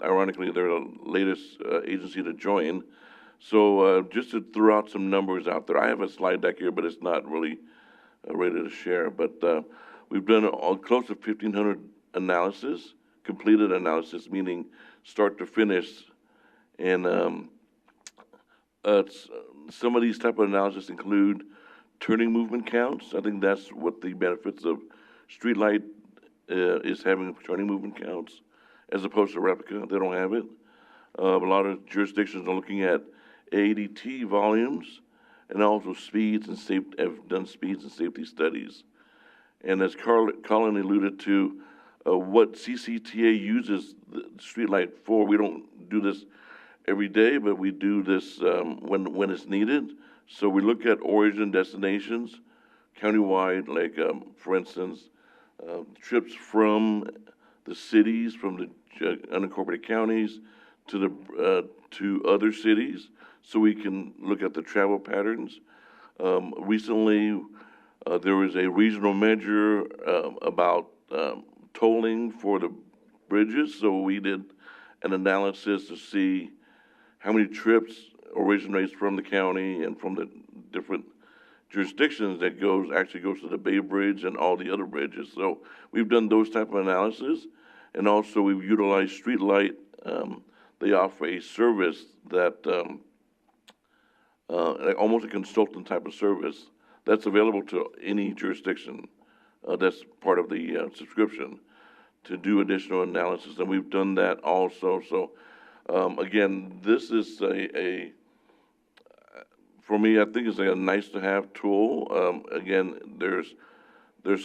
ironically, they're the latest agency to join. So just to throw out some numbers out there, I have a slide deck here, but it's not really ready to share. But we've done close to 1,500 analysis, completed analysis, meaning start to finish, and some of these type of analysis include turning movement counts. I think that's what the benefits of streetlight is, having turning movement counts, as opposed to Replica. They don't have it. A lot of jurisdictions are looking at ADT volumes and also speeds and have done speeds and safety studies. And as Colin alluded to, what CCTA uses the streetlight for, we don't do this every day, but we do this when it's needed. So we look at origin destinations countywide, like for instance, trips from the cities, from the unincorporated counties to other cities, so we can look at the travel patterns. Recently, there was a regional measure about tolling for the bridges, so we did an analysis to see how many trips originates from the county and from the different jurisdictions that actually goes to the Bay Bridge and all the other bridges. So we've done those type of analysis, and also we've utilized Streetlight. They offer a service that like almost a consultant type of service that's available to any jurisdiction. That's part of the subscription to do additional analysis, and we've done that also. So again, this is for me, I think it's a nice to have tool. Again, there's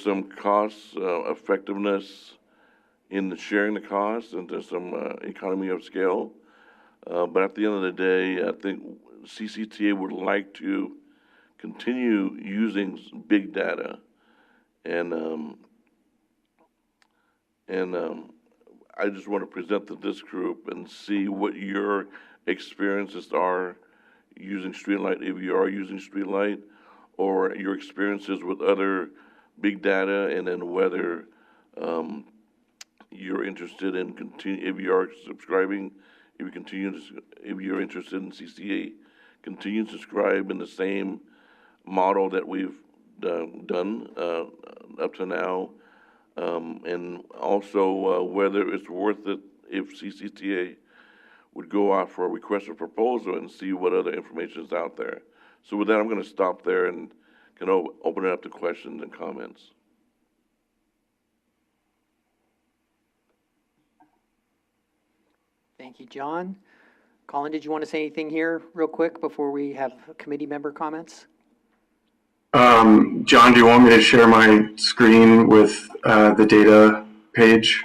some cost effectiveness in sharing the costs, and there's some economy of scale. But at the end of the day, I think CCTA would like to continue using big data, and I just want to present to this group and see what your experiences are using Streetlight, if you are using Streetlight, or your experiences with other big data, and then whether you're interested in if you are subscribing, if you're interested in CCA, continue to subscribe in the same model that we've done up to now, and also whether it's worth it if CCTA would go out for a request for proposal and see what other information is out there. So with that, I'm going to stop there and can open it up to questions and comments. Thank you, John. Colin, did you want to say anything here real quick before we have committee member comments? John, do you want me to share my screen with the data page?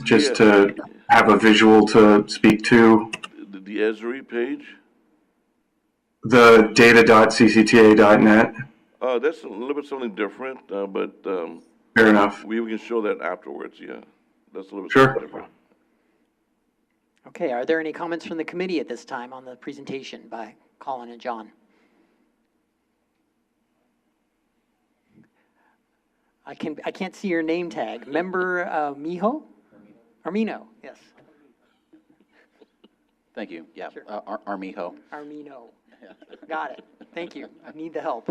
Just to have a visual to speak to? The Esri page? The data.ccta.net. That's a little bit something different, but fair enough. We can show that afterwards, yeah. That's a little bit sure. different. Okay, are there any comments from the committee at this time on the presentation by Colin and John? I can't see your name tag. Member Mijo? Armino, yes. Thank you. Yeah, Sure. Armijo. Armino. Got it. Thank you. I need the help.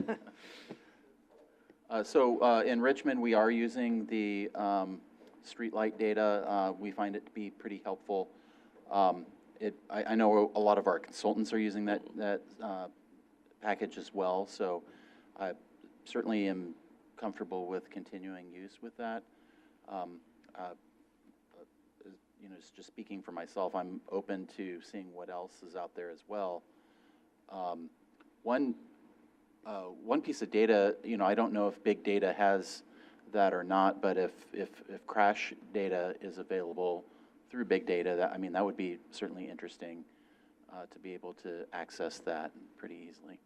So in Richmond, we are using the streetlight data. We find it to be pretty helpful. I know a lot of our consultants are using that package as well, so I certainly am comfortable with continuing use with that. um, uh, you know, just speaking for myself, I'm open to seeing what else is out there as well. One piece of data, you know, I don't know if big data has that or not, but if crash data is available through big data, that would be certainly interesting to be able to access that pretty easily.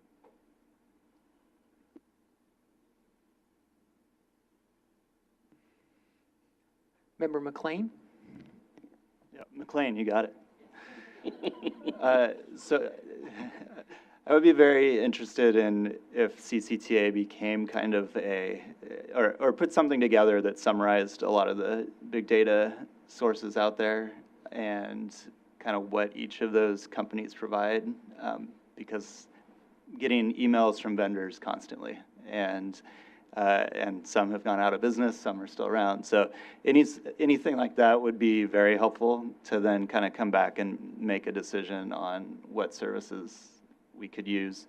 Member McLean? Yeah, McLean, you got it. So I would be very interested in if CCTA became kind of or put something together that summarized a lot of the big data sources out there and kind of what each of those companies provide, because getting emails from vendors constantly, and some have gone out of business, some are still around. So anything like that would be very helpful to then kind of come back and make a decision on what services we could use.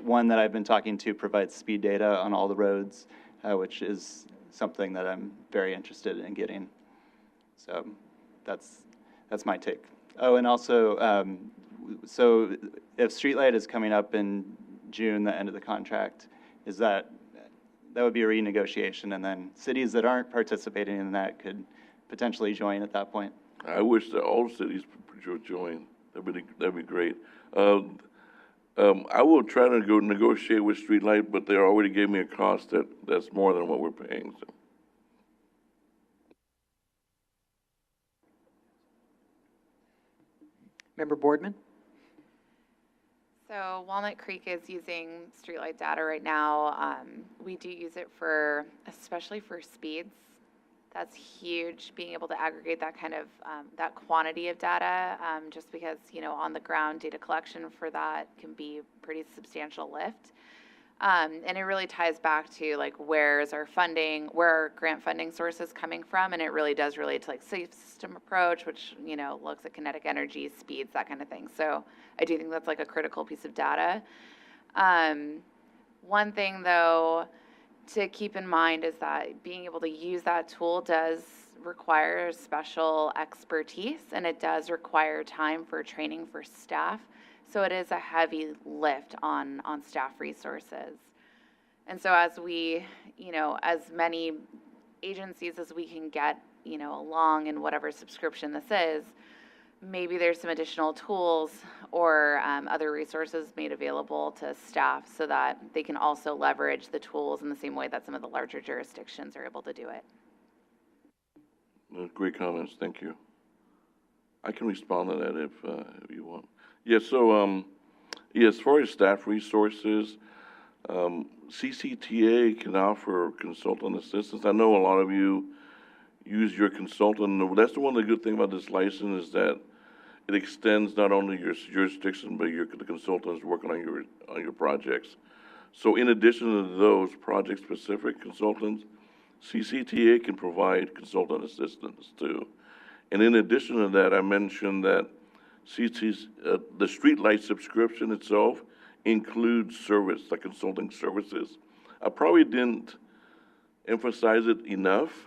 One that I've been talking to provides speed data on all the roads, which is something that I'm very interested in getting. So that's my take. Oh, and also, so if Streetlight is coming up in June, the end of the contract, is that would be a renegotiation, and then cities that aren't participating in that could potentially join at that point? I wish that all cities would join. That'd be great. I will try to go negotiate with Streetlight, but they already gave me a cost that's more than what we're paying. So. Member Boardman? So Walnut Creek is using Streetlight data right now. We do use it especially for speeds. That's huge, being able to aggregate that kind of, that quantity of data, just because, you know, on the ground data collection for that can be a pretty substantial lift. And it really ties back to like, where our grant funding sources coming from, and it really does relate to like safe system approach, which, you know, looks at kinetic energy, speeds, that kind of thing. So I do think that's like a critical piece of data. One thing though to keep in mind is that being able to use that tool does require special expertise, and it does require time for training for staff. So it is a heavy lift on staff resources. And so as we, you know, as many agencies as we can get, you know, along in whatever subscription this is, maybe there's some additional tools or other resources made available to staff so that they can also leverage the tools in the same way that some of the larger jurisdictions are able to do it. Great comments, thank you. I can respond to that if you want. Yeah, so as far as staff resources, CCTA can offer consultant assistance. I know a lot of you use your consultant. That's the one of the good thing about this license is that it extends not only your jurisdiction, but the consultants working on your projects. So in addition to those project-specific consultants, CCTA can provide consultant assistance too. And in addition to that, I mentioned that the Streetlight subscription itself includes service, like consulting services. I probably didn't emphasize it enough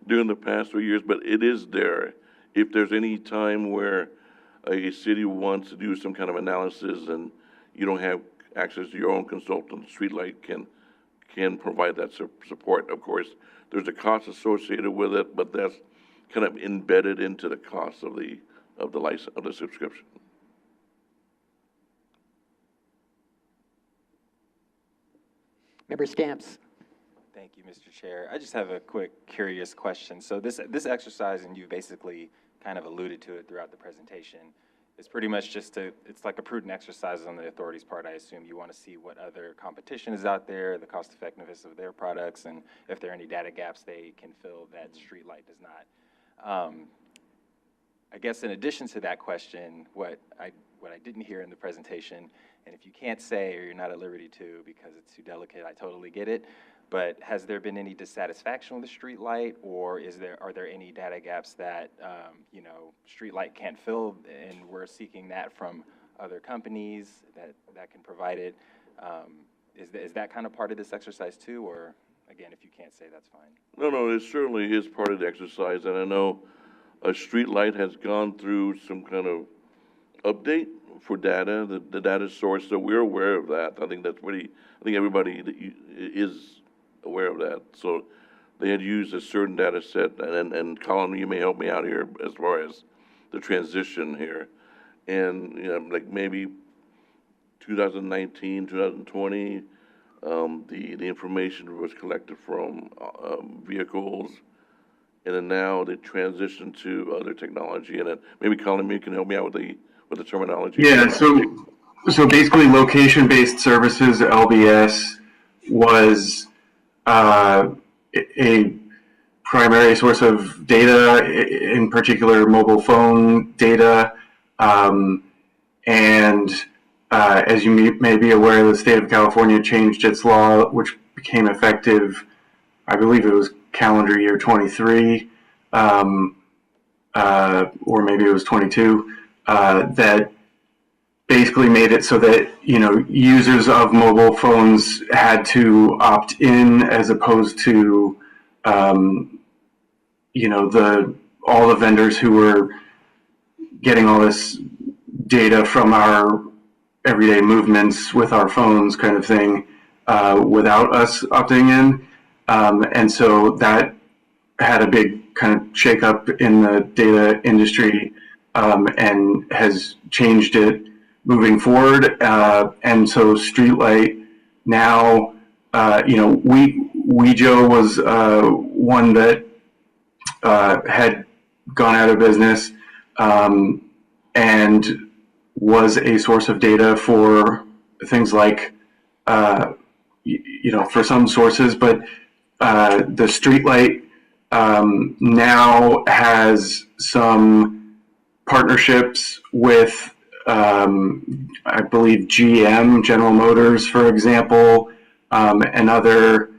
during the past 3 years, but it is there. If there's any time where a city wants to do some kind of analysis and you don't have access to your own consultant, Streetlight can provide that support. Of course, there's a cost associated with it, but that's kind of embedded into the cost of the license, of the subscription. Member Stamps? Thank you, Mr. Chair. I just have a quick, curious question. So this exercise, and you basically kind of alluded to it throughout the presentation, is pretty much just it's like a prudent exercise on the authority's part. I assume you want to see what other competition is out there, the cost effectiveness of their products, and if there are any data gaps they can fill that Streetlight does not. I guess in addition to that question, what I didn't hear in the presentation, and if you can't say or you're not at liberty to because it's too delicate, I totally get it, but has there been any dissatisfaction with the Streetlight, or are there any data gaps that you know, Streetlight can't fill, and we're seeking that from other companies that can provide it? Is that kind of part of this exercise too, or again, if you can't say, that's fine. No, it certainly is part of the exercise, and I know a streetlight has gone through some kind of update for data, the data source, so we're aware of that. I think that's pretty, I think everybody is aware of that. So they had used a certain data set, and Colin, you may help me out here as far as the transition here. And, you know, like maybe 2019, 2020, the information was collected from vehicles, and then now they transition to other technology. And then maybe Colin, you can help me out with the terminology. Yeah, so basically location-based services, LBS, was a primary source of data, in particular mobile phone data. And as you may be aware, the state of California changed its law, which became effective, I believe it was calendar year 23, or maybe it was 22, that basically made it so that, you know, users of mobile phones had to opt in as opposed to, you know, all the vendors who were getting all this data from our everyday movements with our phones kind of thing, without us opting in. And so that had a big kind of shakeup in the data industry, and has changed it moving forward. And so Streetlight now, you know, Wejo was one that had gone out of business, and was a source of data for things like, you know, for some sources, but the Streetlight now has some partnerships with, I believe, GM, General Motors, for example, and other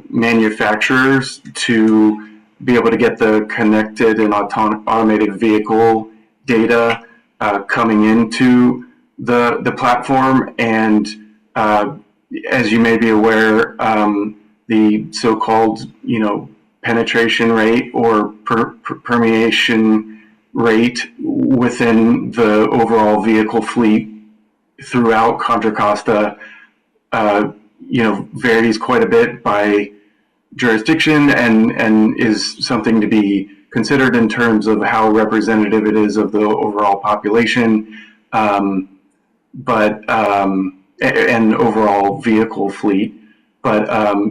manufacturers to be able to get the connected and automated vehicle data coming into the platform. And as you may be aware, the so-called, you know, penetration rate or permeation rate within the overall vehicle fleet throughout Contra Costa, you know, varies quite a bit by jurisdiction, and is something to be considered in terms of how representative it is of the overall population, but and overall vehicle fleet. But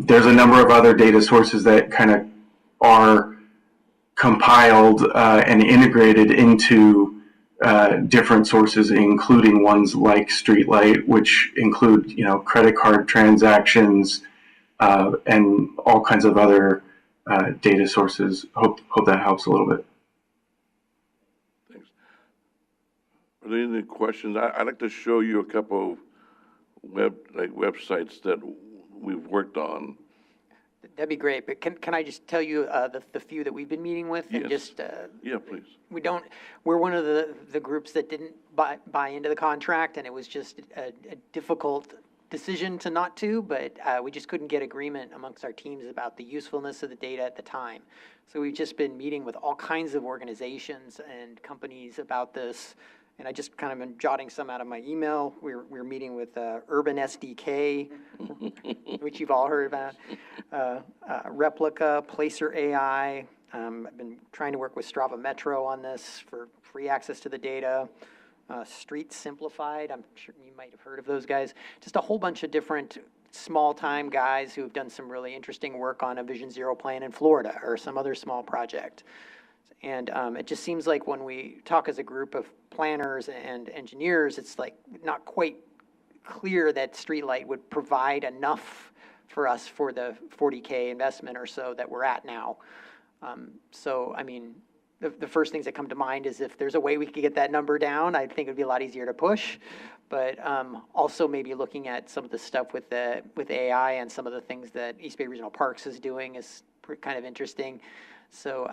there's a number of other data sources that kind of are compiled and integrated into different sources, including ones like Streetlight, which include, you know, credit card transactions and all kinds of other data sources. Hope that helps a little bit. Thanks. Are there any questions? I'd like to show you a couple of websites that we've worked on. That'd be great, but can I just tell you the few that we've been meeting with? And Yes. just, Yeah, please. we're one of the groups that didn't buy into the contract, and it was just a difficult decision to not to, but we just couldn't get agreement amongst our teams about the usefulness of the data at the time. So we've just been meeting with all kinds of organizations and companies about this, and I just kind of been jotting some out of my email. We're meeting with Urban SDK, which you've all heard about, Replica, Placer AI. I've been trying to work with Strava Metro on this for free access to the data. Street Simplified, I'm sure you might have heard of those guys. Just a whole bunch of different small-time guys who have done some really interesting work on a Vision Zero plan in Florida or some other small project. And it just seems like when we talk as a group of planners and engineers, it's like not quite clear that Streetlight would provide enough for us for the 40K investment or so that we're at now. So, I mean, the first things that come to mind is if there's a way we could get that number down, I think it'd be a lot easier to push. But also maybe looking at some of the stuff with AI and some of the things that East Bay Regional Parks is doing is kind of interesting. So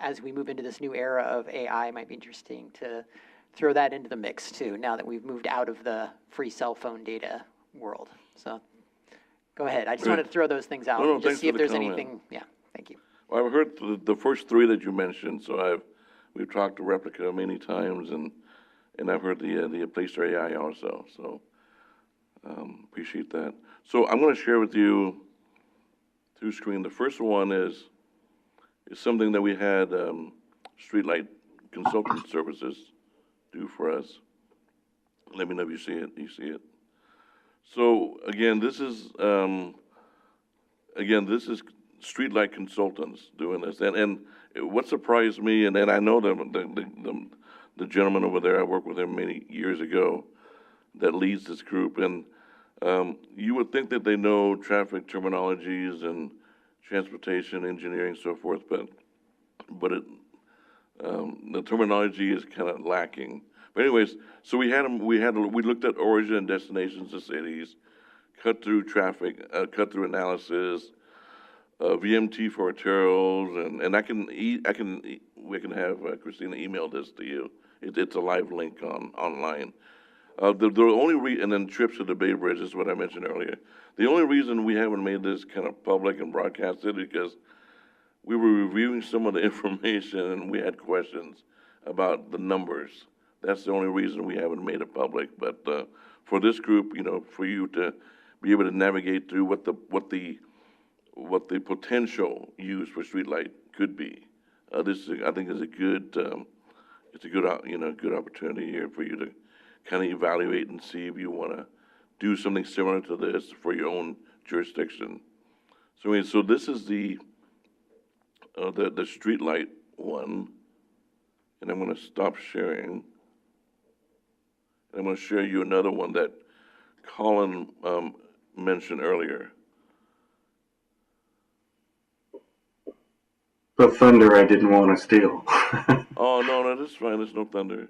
as we move into this new era of AI, it might be interesting to throw that into the mix too, now that we've moved out of the free cell phone data world. So go ahead. I just Great. wanted to throw those things out. No, no, and thanks just see for if the there's comment. anything, yeah, thank you. Well, I've heard the first three that you mentioned, so we've talked to Replica many times, and I've heard the Placer AI also, so appreciate that. So I'm going to share with you two screens. The first one is something that we had Streetlight Consultant Services do for us. Let me know if you see it. You see it. So again, this is Streetlight Consultants doing this, and what surprised me, and I know the gentleman over there, I worked with him many years ago, that leads this group, and you would think that they know traffic terminologies and transportation engineering, so forth, but the terminology is kind of lacking. But anyways, so we looked at origin and destinations of cities, cut through traffic, cut through analysis, VMT for arterials, and we can have Christina email this to you. It's a live link online. The only and then trips to the Bay Bridge is what I mentioned earlier. The only reason we haven't made this kind of public and broadcasted is because we were reviewing some of the information and we had questions about the numbers. That's the only reason we haven't made it public. But for this group, for you to be able to navigate through what the potential use for Streetlight could be, this I think is a good good opportunity here for you to kind of evaluate and see if you want to do something similar to this for your own jurisdiction. So this is the Streetlight one, and I'm going to stop sharing. I'm going to share you another one that Colin mentioned earlier. The thunder I didn't want to steal. Oh, no, that's fine. There's no thunder.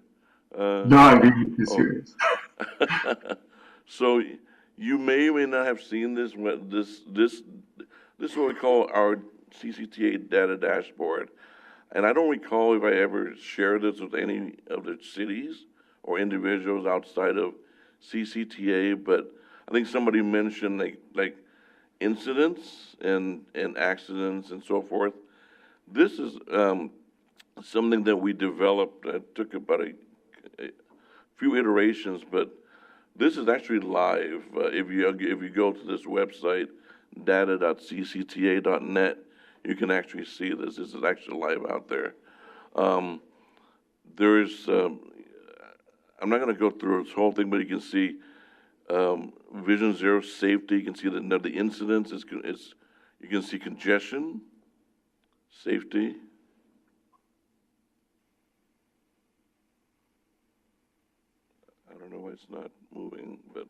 No, I'm being serious. So you may or may not have seen this. This is what we call our CCTA data dashboard. And I don't recall if I ever shared this with any of the cities or individuals outside of CCTA, but I think somebody mentioned like incidents and accidents and so forth. This is something that we developed. It took about a few iterations, but this is actually live. If you go to this website, data.ccta.net, you can actually see this. This is actually live out there. I'm not going to go through this whole thing, but you can see Vision Zero safety. You can see the incidents. You can see congestion, safety. I don't know why it's not moving, but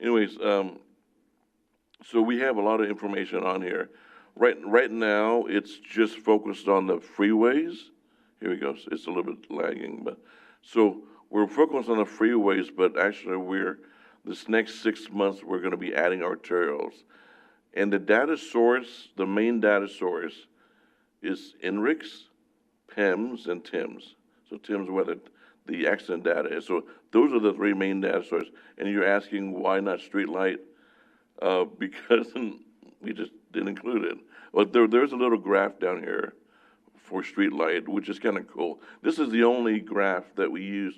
anyways, so we have a lot of information on here. Right now, it's just focused on the freeways. Here we go. It's a little bit lagging, but so we're focused on the freeways, but actually this next 6 months, we're going to be adding arterials. And the data source, the main data source is INRIX, PEMS, and TIMS. So TIMS, whether the accident data is. So those are the three main data sources. And you're asking why not Streetlight? Because we just didn't include it. But there's a little graph down here for Streetlight, which is kind of cool. This is the only graph that we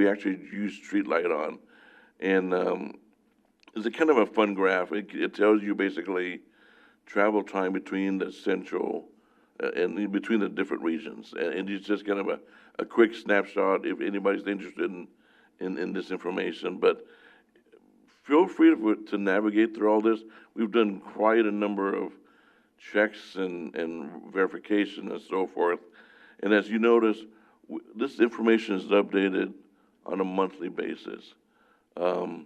actually use Streetlight on. And it's a kind of a fun graph. It tells you basically travel time between the central and between the different regions. And it's just kind of a quick snapshot if anybody's interested in this information. But feel free to navigate through all this. We've done quite a number of checks and verification and so forth. And as you notice, this information is updated on a monthly basis. And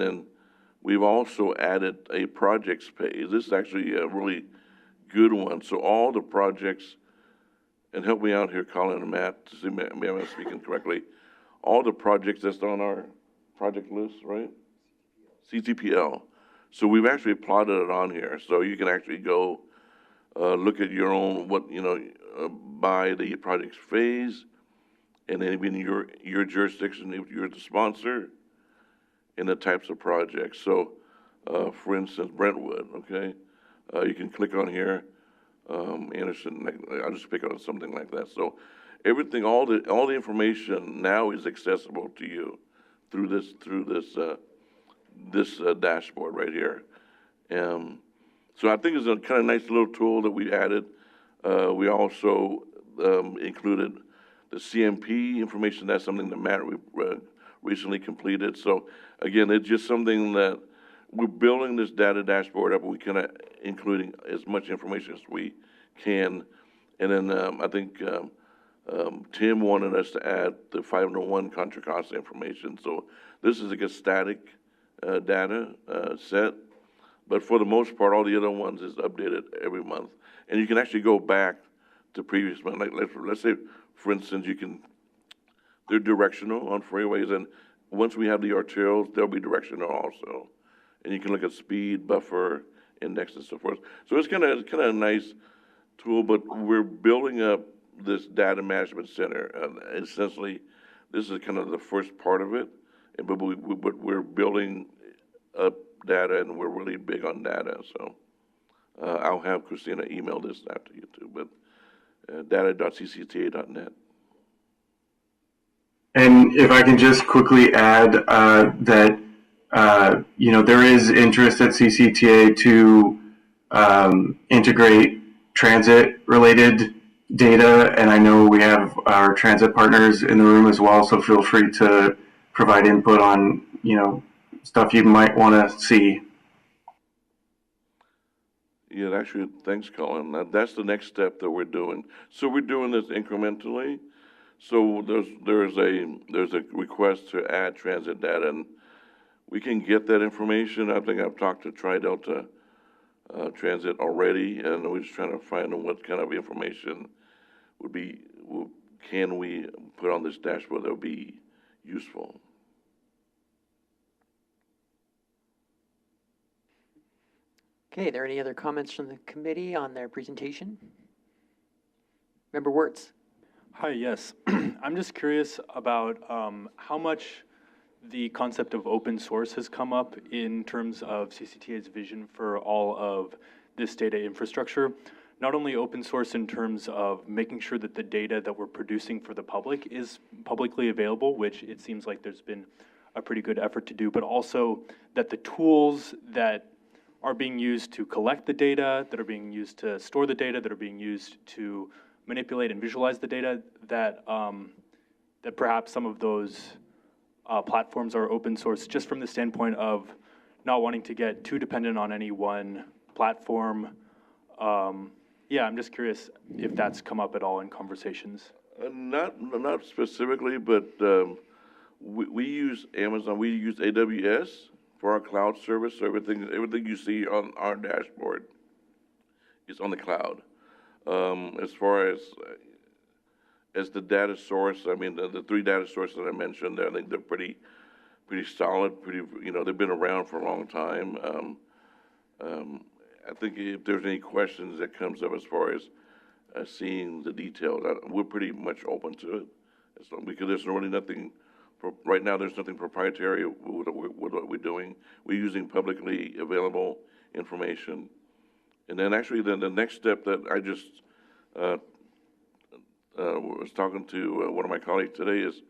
then we've also added a projects page. This is actually a really good one. So all the projects, and help me out here, Colin and Matt, to see maybe I'm speaking correctly. All the projects that's on our project list, right? CTPL. So we've actually plotted it on here. So you can actually go look at your own, by the project's phase, and then in your jurisdiction, if you're the sponsor, and the types of projects. So, for instance, Brentwood, okay? You can click on here, Anderson, I'll just pick on something like that. So everything, all the information now is accessible to you through this dashboard right here. So I think it's a kind of nice little tool that we added. We also included the CMP information. That's something that Matt recently completed. So again, it's just something that we're building this data dashboard up. We kind of including as much information as we can. And then I think Tim wanted us to add the 501 Contra Costa information. So this is like a static data set, but for the most part, all the other ones is updated every month. And you can actually go back to previous month. Like let's say, for instance, they're directional on freeways, and once we have the arterials, they'll be directional also. And you can look at speed, buffer, index, and so forth. So it's kind of a nice tool, but we're building up this data management center. Essentially, this is kind of the first part of it, but we're building up data, and we're really big on data. So I'll have Christina email this out to you too, but data.ccta.net. And if I can just quickly add that there is interest at CCTA to integrate transit-related data, and I know we have our transit partners in the room as well, so feel free to provide input on, stuff you might want to see. Yeah, actually, thanks, Colin. That's the next step that we're doing. So we're doing this incrementally. So there's a request to add transit data, and we can get that information. I think I've talked to Tri-Delta Transit already, and we're just trying to find out what kind of information can we put on this dashboard that would be useful. Okay, are there any other comments from the committee on their presentation? Member Wirtz. Hi, yes. I'm just curious about how much the concept of open source has come up in terms of CCTA's vision for all of this data infrastructure. Not only open source in terms of making sure that the data that we're producing for the public is publicly available, which it seems like there's been a pretty good effort to do, but also that the tools that are being used to collect the data, that are being used to store the data, that are being used to manipulate and visualize the data, that that perhaps some of those platforms are open source, just from the standpoint of not wanting to get too dependent on any one platform. Yeah, I'm just curious if that's come up at all in conversations. Not specifically, but we use Amazon. We use AWS for our cloud service. So everything you see on our dashboard is on the cloud. As far as the data source, I mean, the three data sources that I mentioned, I think they're pretty solid. They've been around for a long time. I think if there's any questions that comes up as far as seeing the details, we're pretty much open to it. Because there's really nothing, right now there's nothing proprietary with what we're doing. We're using publicly available information. And then actually the next step that I just was talking to one of my colleagues today is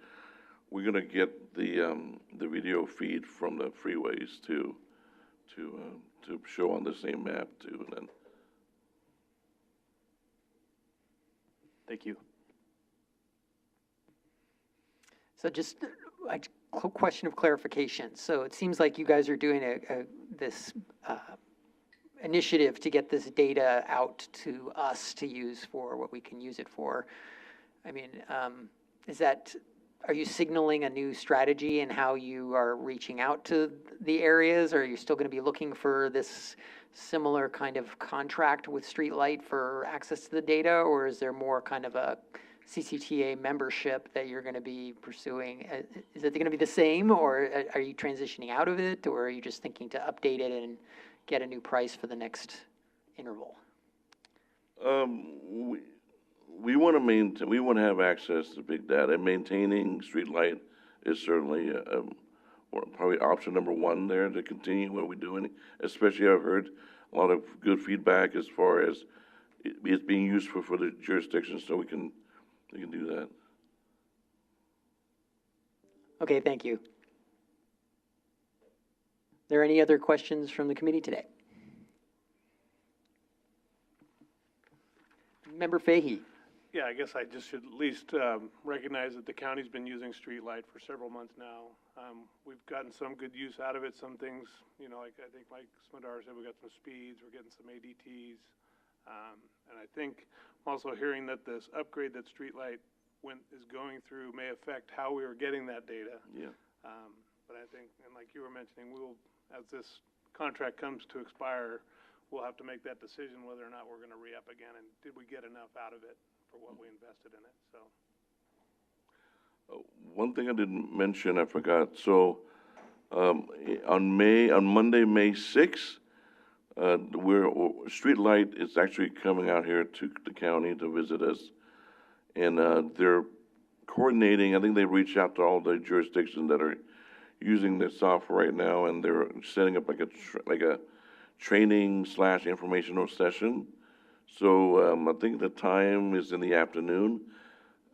we're going to get the video feed from the freeways to show on the same map too. And then Thank you. So just a question of clarification. So it seems like you guys are doing this initiative to get this data out to us to use for what we can use it for. I mean, are you signaling a new strategy in how you are reaching out to the areas? Or are you still going to be looking for this similar kind of contract with Streetlight for access to the data? Or is there more kind of a CCTA membership that you're going to be pursuing? Is it going to be the same, or are you transitioning out of it, or are you just thinking to update it and get a new price for the next interval? We want to maintain. We want to have access to big data. Maintaining Streetlight is certainly or probably option number one there to continue what we're doing. Especially I've heard a lot of good feedback as far as it's being useful for the jurisdiction, so we can do that. Okay, thank you. Are there any other questions from the committee today? Member Fahey. Yeah, I guess I just should at least recognize that the county's been using Streetlight for several months now. We've gotten some good use out of it. Some things, like I think Mike Smadar said, we got some speeds, we're getting some ADTs. And I think I'm also hearing that this upgrade that Streetlight is going through may affect how we are getting that data. Yeah. But I think, and like you were mentioning, as this contract comes to expire, we'll have to make that decision whether or not we're going to re-up again, and did we get enough out of it for what we invested in it, so. One thing I didn't mention, I forgot. So, on Monday, May 6th, Streetlight is actually coming out here to the county to visit us. And, they're coordinating, I think they reached out to all the jurisdictions that are using this software right now, and they're setting up like a training / informational session. So I think the time is in the afternoon.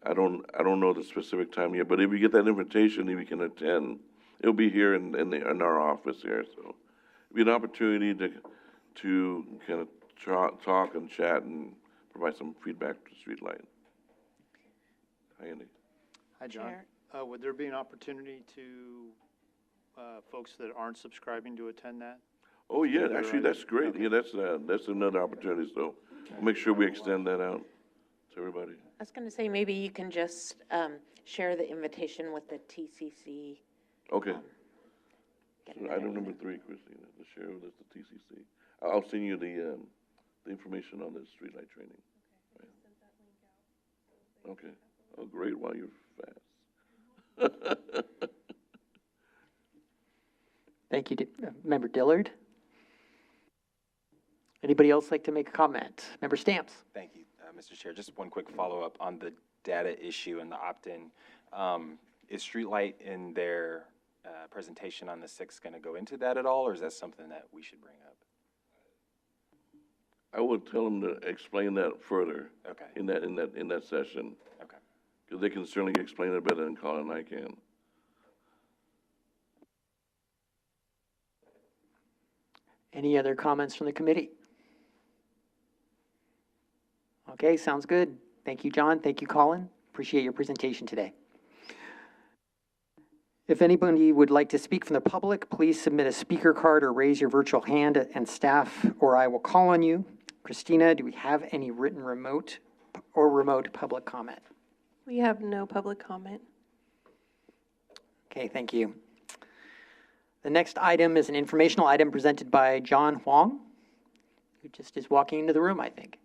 I don't know the specific time yet, but if you get that invitation, if you can attend, it'll be here in our office here. So it'll be an opportunity to kind of talk and chat and provide some feedback to Streetlight. Hi, Andy. Hi, John. Would there be an opportunity to folks that aren't subscribing to attend that? Oh, yeah, actually, that's great. Okay. Yeah, that's another opportunity, so we'll make sure we extend that out to everybody. I was going to say, maybe you can just share the invitation with the TCC. Okay. So item number 3, Christina, the share with the TCC. I'll send you the information on the Streetlight training. Right. Okay. Oh, great. Wow, you're fast. Thank you, Member Dillard. Anybody else like to make a comment? Member Stamps. Thank you, Mr. Chair. Just one quick follow-up on the data issue and the opt-in. Is Streetlight in their presentation on the 6th going to go into that at all, or is that something that we should bring up? I would tell them to explain that further. Okay. In that session. Okay. Because they can certainly explain it better than Colin and I can. Any other comments from the committee? Okay, sounds good. Thank you, John. Thank you, Colin. Appreciate your presentation today. If anybody would like to speak from the public, please submit a speaker card or raise your virtual hand, and staff or I will call on you. Christina, do we have any written remote public comment? We have no public comment. Okay, thank you. The next item is an informational item presented by John Huang, who just is walking into the room, I think.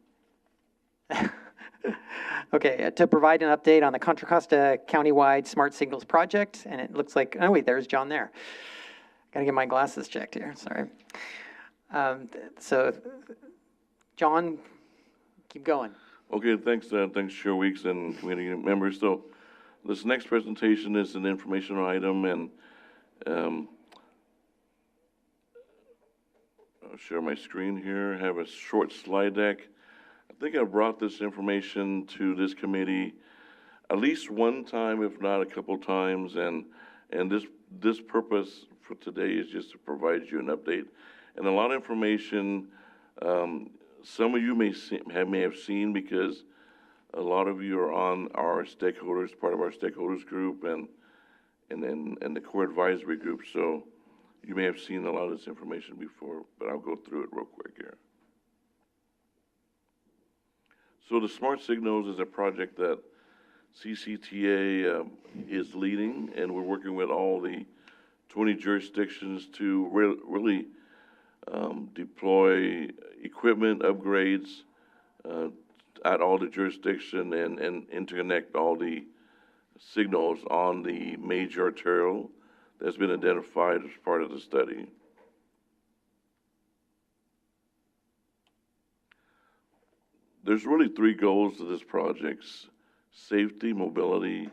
Okay, to provide an update on the Contra Costa Countywide Smart Signals Project, and it looks like, oh wait, there's John there. Gotta get my glasses checked here, sorry. So, John, keep going. Okay, thanks, Chair Weeks and committee members. So, this next presentation is an informational item, and I'll share my screen here. I have a short slide deck. I think I brought this information to this committee at least one time, if not a couple times, and this purpose for today is just to provide you an update and a lot of information. Some of you may have seen, because a lot of you are on our stakeholders, part of our stakeholders group, and the core advisory group. So you may have seen a lot of this information before, but I'll go through it real quick here. So the Smart Signals is a project that CCTA is leading, and we're working with all the 20 jurisdictions to really deploy equipment upgrades at all the jurisdiction and interconnect all the signals on the major arterial that's been identified as part of the study. There's really 3 goals to this project: safety, mobility,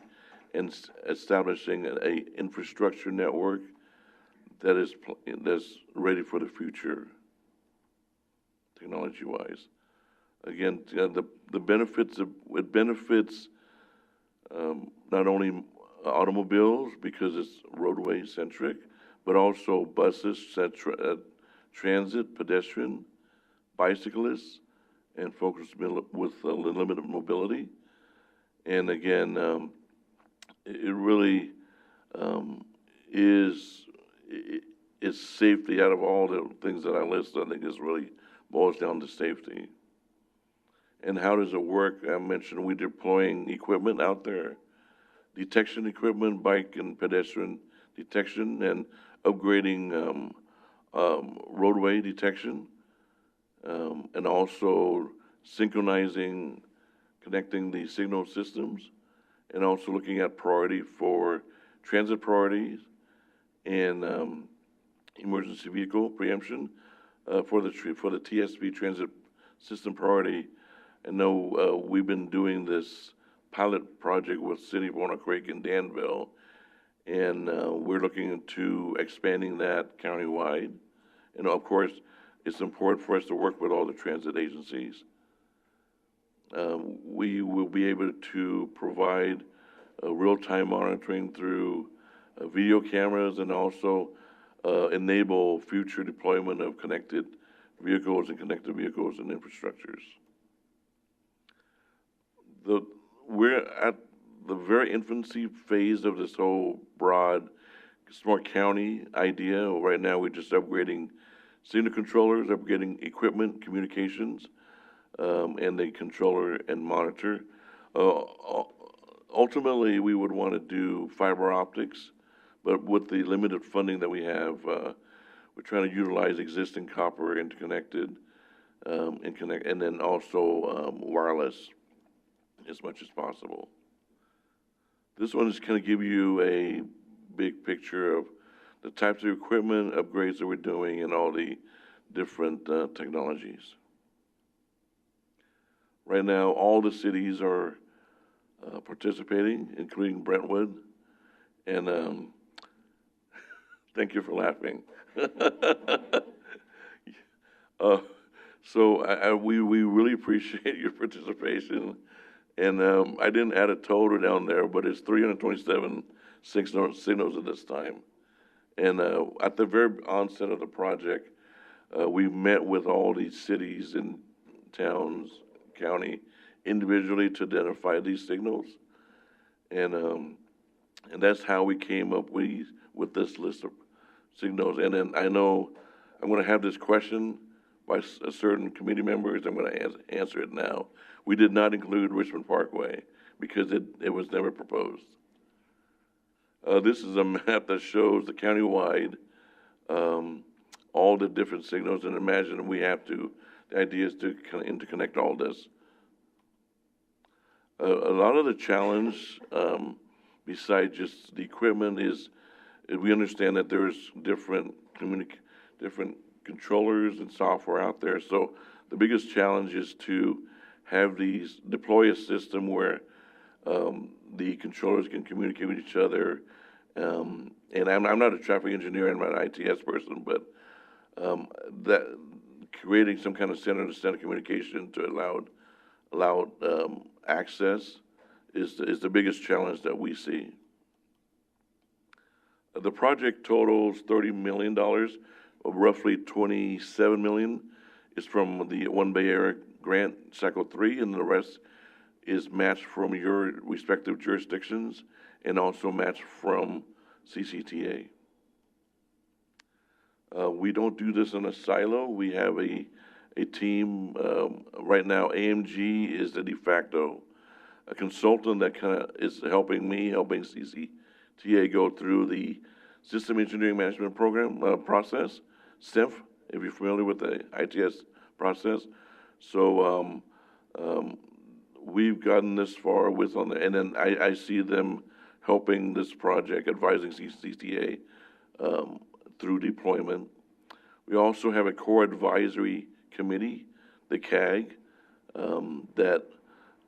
and establishing an infrastructure network that's ready for the future, technology-wise. Again, the benefits it benefits not only automobiles because it's roadway centric, but also buses, transit, pedestrian, bicyclists, and folks with limited mobility. And again, it really is safety. Out of all the things that I listed, I think this really boils down to safety. And how does it work? I mentioned we're deploying equipment out there, detection equipment, bike and pedestrian detection, and upgrading roadway detection, and also synchronizing, connecting the signal systems, and also looking at priority for transit priorities and emergency vehicle preemption for the TSV transit system priority. I know we've been doing this pilot project with City of Walnut Creek and Danville, and we're looking into expanding that countywide. And of course, it's important for us to work with all the transit agencies. We will be able to provide real-time monitoring through video cameras and also enable future deployment of connected vehicles and connected vehicles and infrastructures. We're at the very infancy phase of this whole broad smart county idea. Right now, we're just upgrading signal controllers, upgrading equipment, communications, and the controller and monitor. Ultimately, we would want to do fiber optics, but with the limited funding that we have, we're trying to utilize existing copper interconnected, and then also wireless as much as possible. This one is going to give you a big picture of the types of equipment upgrades that we're doing and all the different technologies. Right now, all the cities are participating, including Brentwood, and thank you for laughing. We really appreciate your participation. And I didn't add a total down there, but it's 327 signals at this time. And at the very onset of the project, we met with all these cities and towns, county, individually to identify these signals. And that's how we came up with this list of signals. And then I know I'm going to have this question by a certain committee members. I'm going to answer it now. We did not include Richmond Parkway because it was never proposed. This is a map that shows the countywide, all the different signals, and imagine the idea is to kind of interconnect all this. A lot of the challenge, besides just the equipment, is we understand that there's different controllers and software out there. So the biggest challenge is to deploy a system where the controllers can communicate with each other. And I'm not a traffic engineer, I'm not an ITS person, but that creating some kind of center-to-center communication to allow access is the biggest challenge that we see. The project totals $30 million, of roughly $27 million is from the One Bay Area Grant Cycle 3, and the rest is matched from your respective jurisdictions and also matched from CCTA. We don't do this in a silo. We have a team. Right now, AMG is the de facto a consultant that kind of is helping CCTA go through the System Engineering Management Program process, SIMF, if you're familiar with the ITS process. So we've gotten this far and then I see them helping this project, advising CCTA through deployment. We also have a core advisory committee, the CAG, that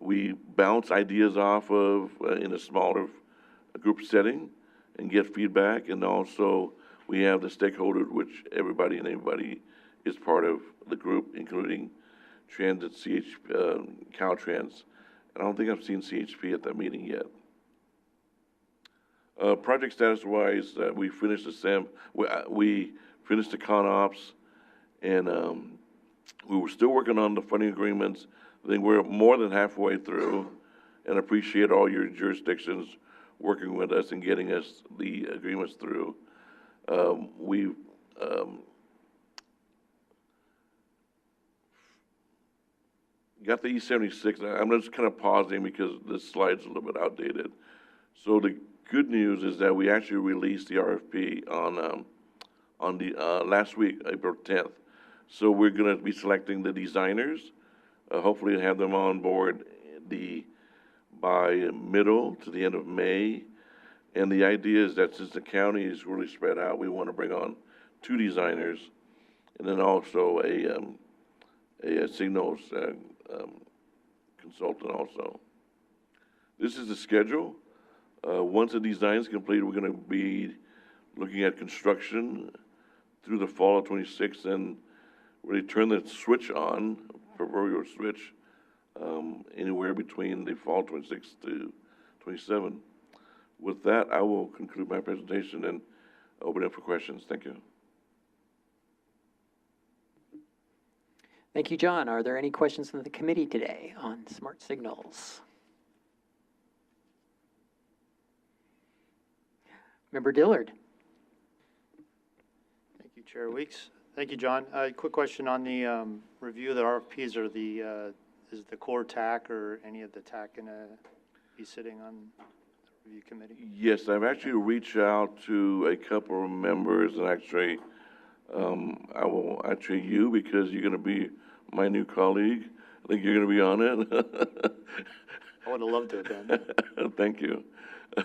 we bounce ideas off of in a smaller group setting and get feedback. And also We have the stakeholders, which everybody and anybody is part of the group, including Transit, Caltrans. And I don't think I've seen CHP at that meeting yet. Project status-wise, we finished the we finished the con ops, and we were still working on the funding agreements. I think we're more than halfway through, and appreciate all your jurisdictions working with us and getting us the agreements through. We've got the E76. I'm just kind of pausing because this slide's a little bit outdated. So the good news is that we actually released the RFP on the last week, April 10th. So we're going to be selecting the designers. Hopefully have them on board by middle to the end of May. And the idea is that since the county is really spread out, we want to bring on 2 designers and then also a signals consultant also. This is the schedule. Once the design is complete, we're going to be looking at construction through the fall of 26 and really turn the switch on, proverbial switch, anywhere between the fall 26 to 27. With that, I will conclude my presentation and open it for questions. Thank you. Thank you, John. Are there any questions from the committee today on smart signals? Member Dillard. Thank you, Chair Weeks. Thank you, John. Quick question on the review of the RFPs. Is the core TAC or any of the TAC going to be sitting on the review committee? Yes, I've actually reached out to a couple of members, and actually, I will actually you, because you're going to be my new colleague. I think you're going to be on it. I would have loved to have been. Thank you.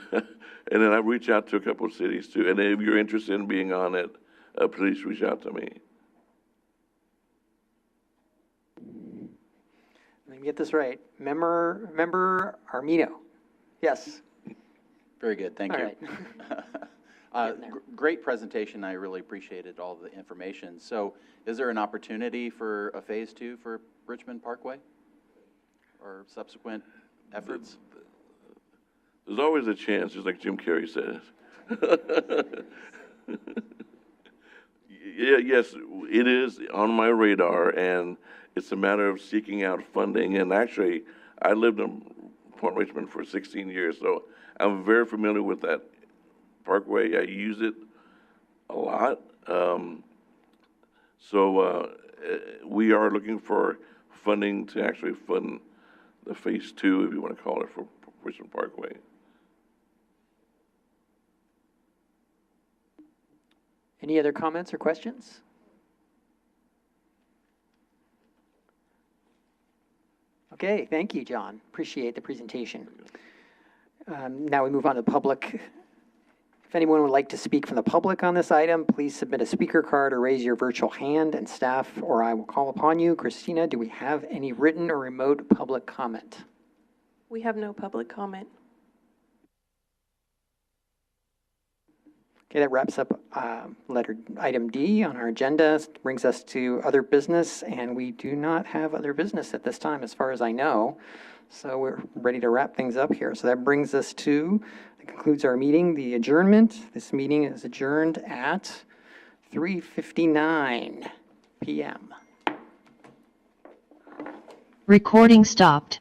And then I've reached out to a couple of cities too. And if you're interested in being on it, please reach out to me. Let me get this right. Member Armino. Yes. Very good, thank All you. Right. Great presentation, I really appreciated all the information. So is there an opportunity for a phase 2 for Richmond Parkway? Or subsequent efforts? There's always a chance, just like Jim Carrey says. Yeah, yes, it is on my radar, and it's a matter of seeking out funding. And actually, I lived in Port Richmond for 16 years, so I'm very familiar with that parkway. I use it a lot. We are looking for funding to actually fund the phase 2, if you want to call it, for Richmond Parkway. Any other comments or questions? Okay, thank you, John. Appreciate the presentation. Now we move on to public. If anyone would like to speak from the public on this item, please submit a speaker card or raise your virtual hand, and staff or I will call upon you. Christina, do we have any written or remote public comment? We have no public comment. Okay, that wraps up letter item D on our agenda. Brings us to other business, and we do not have other business at this time, as far as I know. So we're ready to wrap things up here. So that brings us to, that concludes our meeting, the adjournment. This meeting is adjourned at 3:59 p.m. Recording stopped.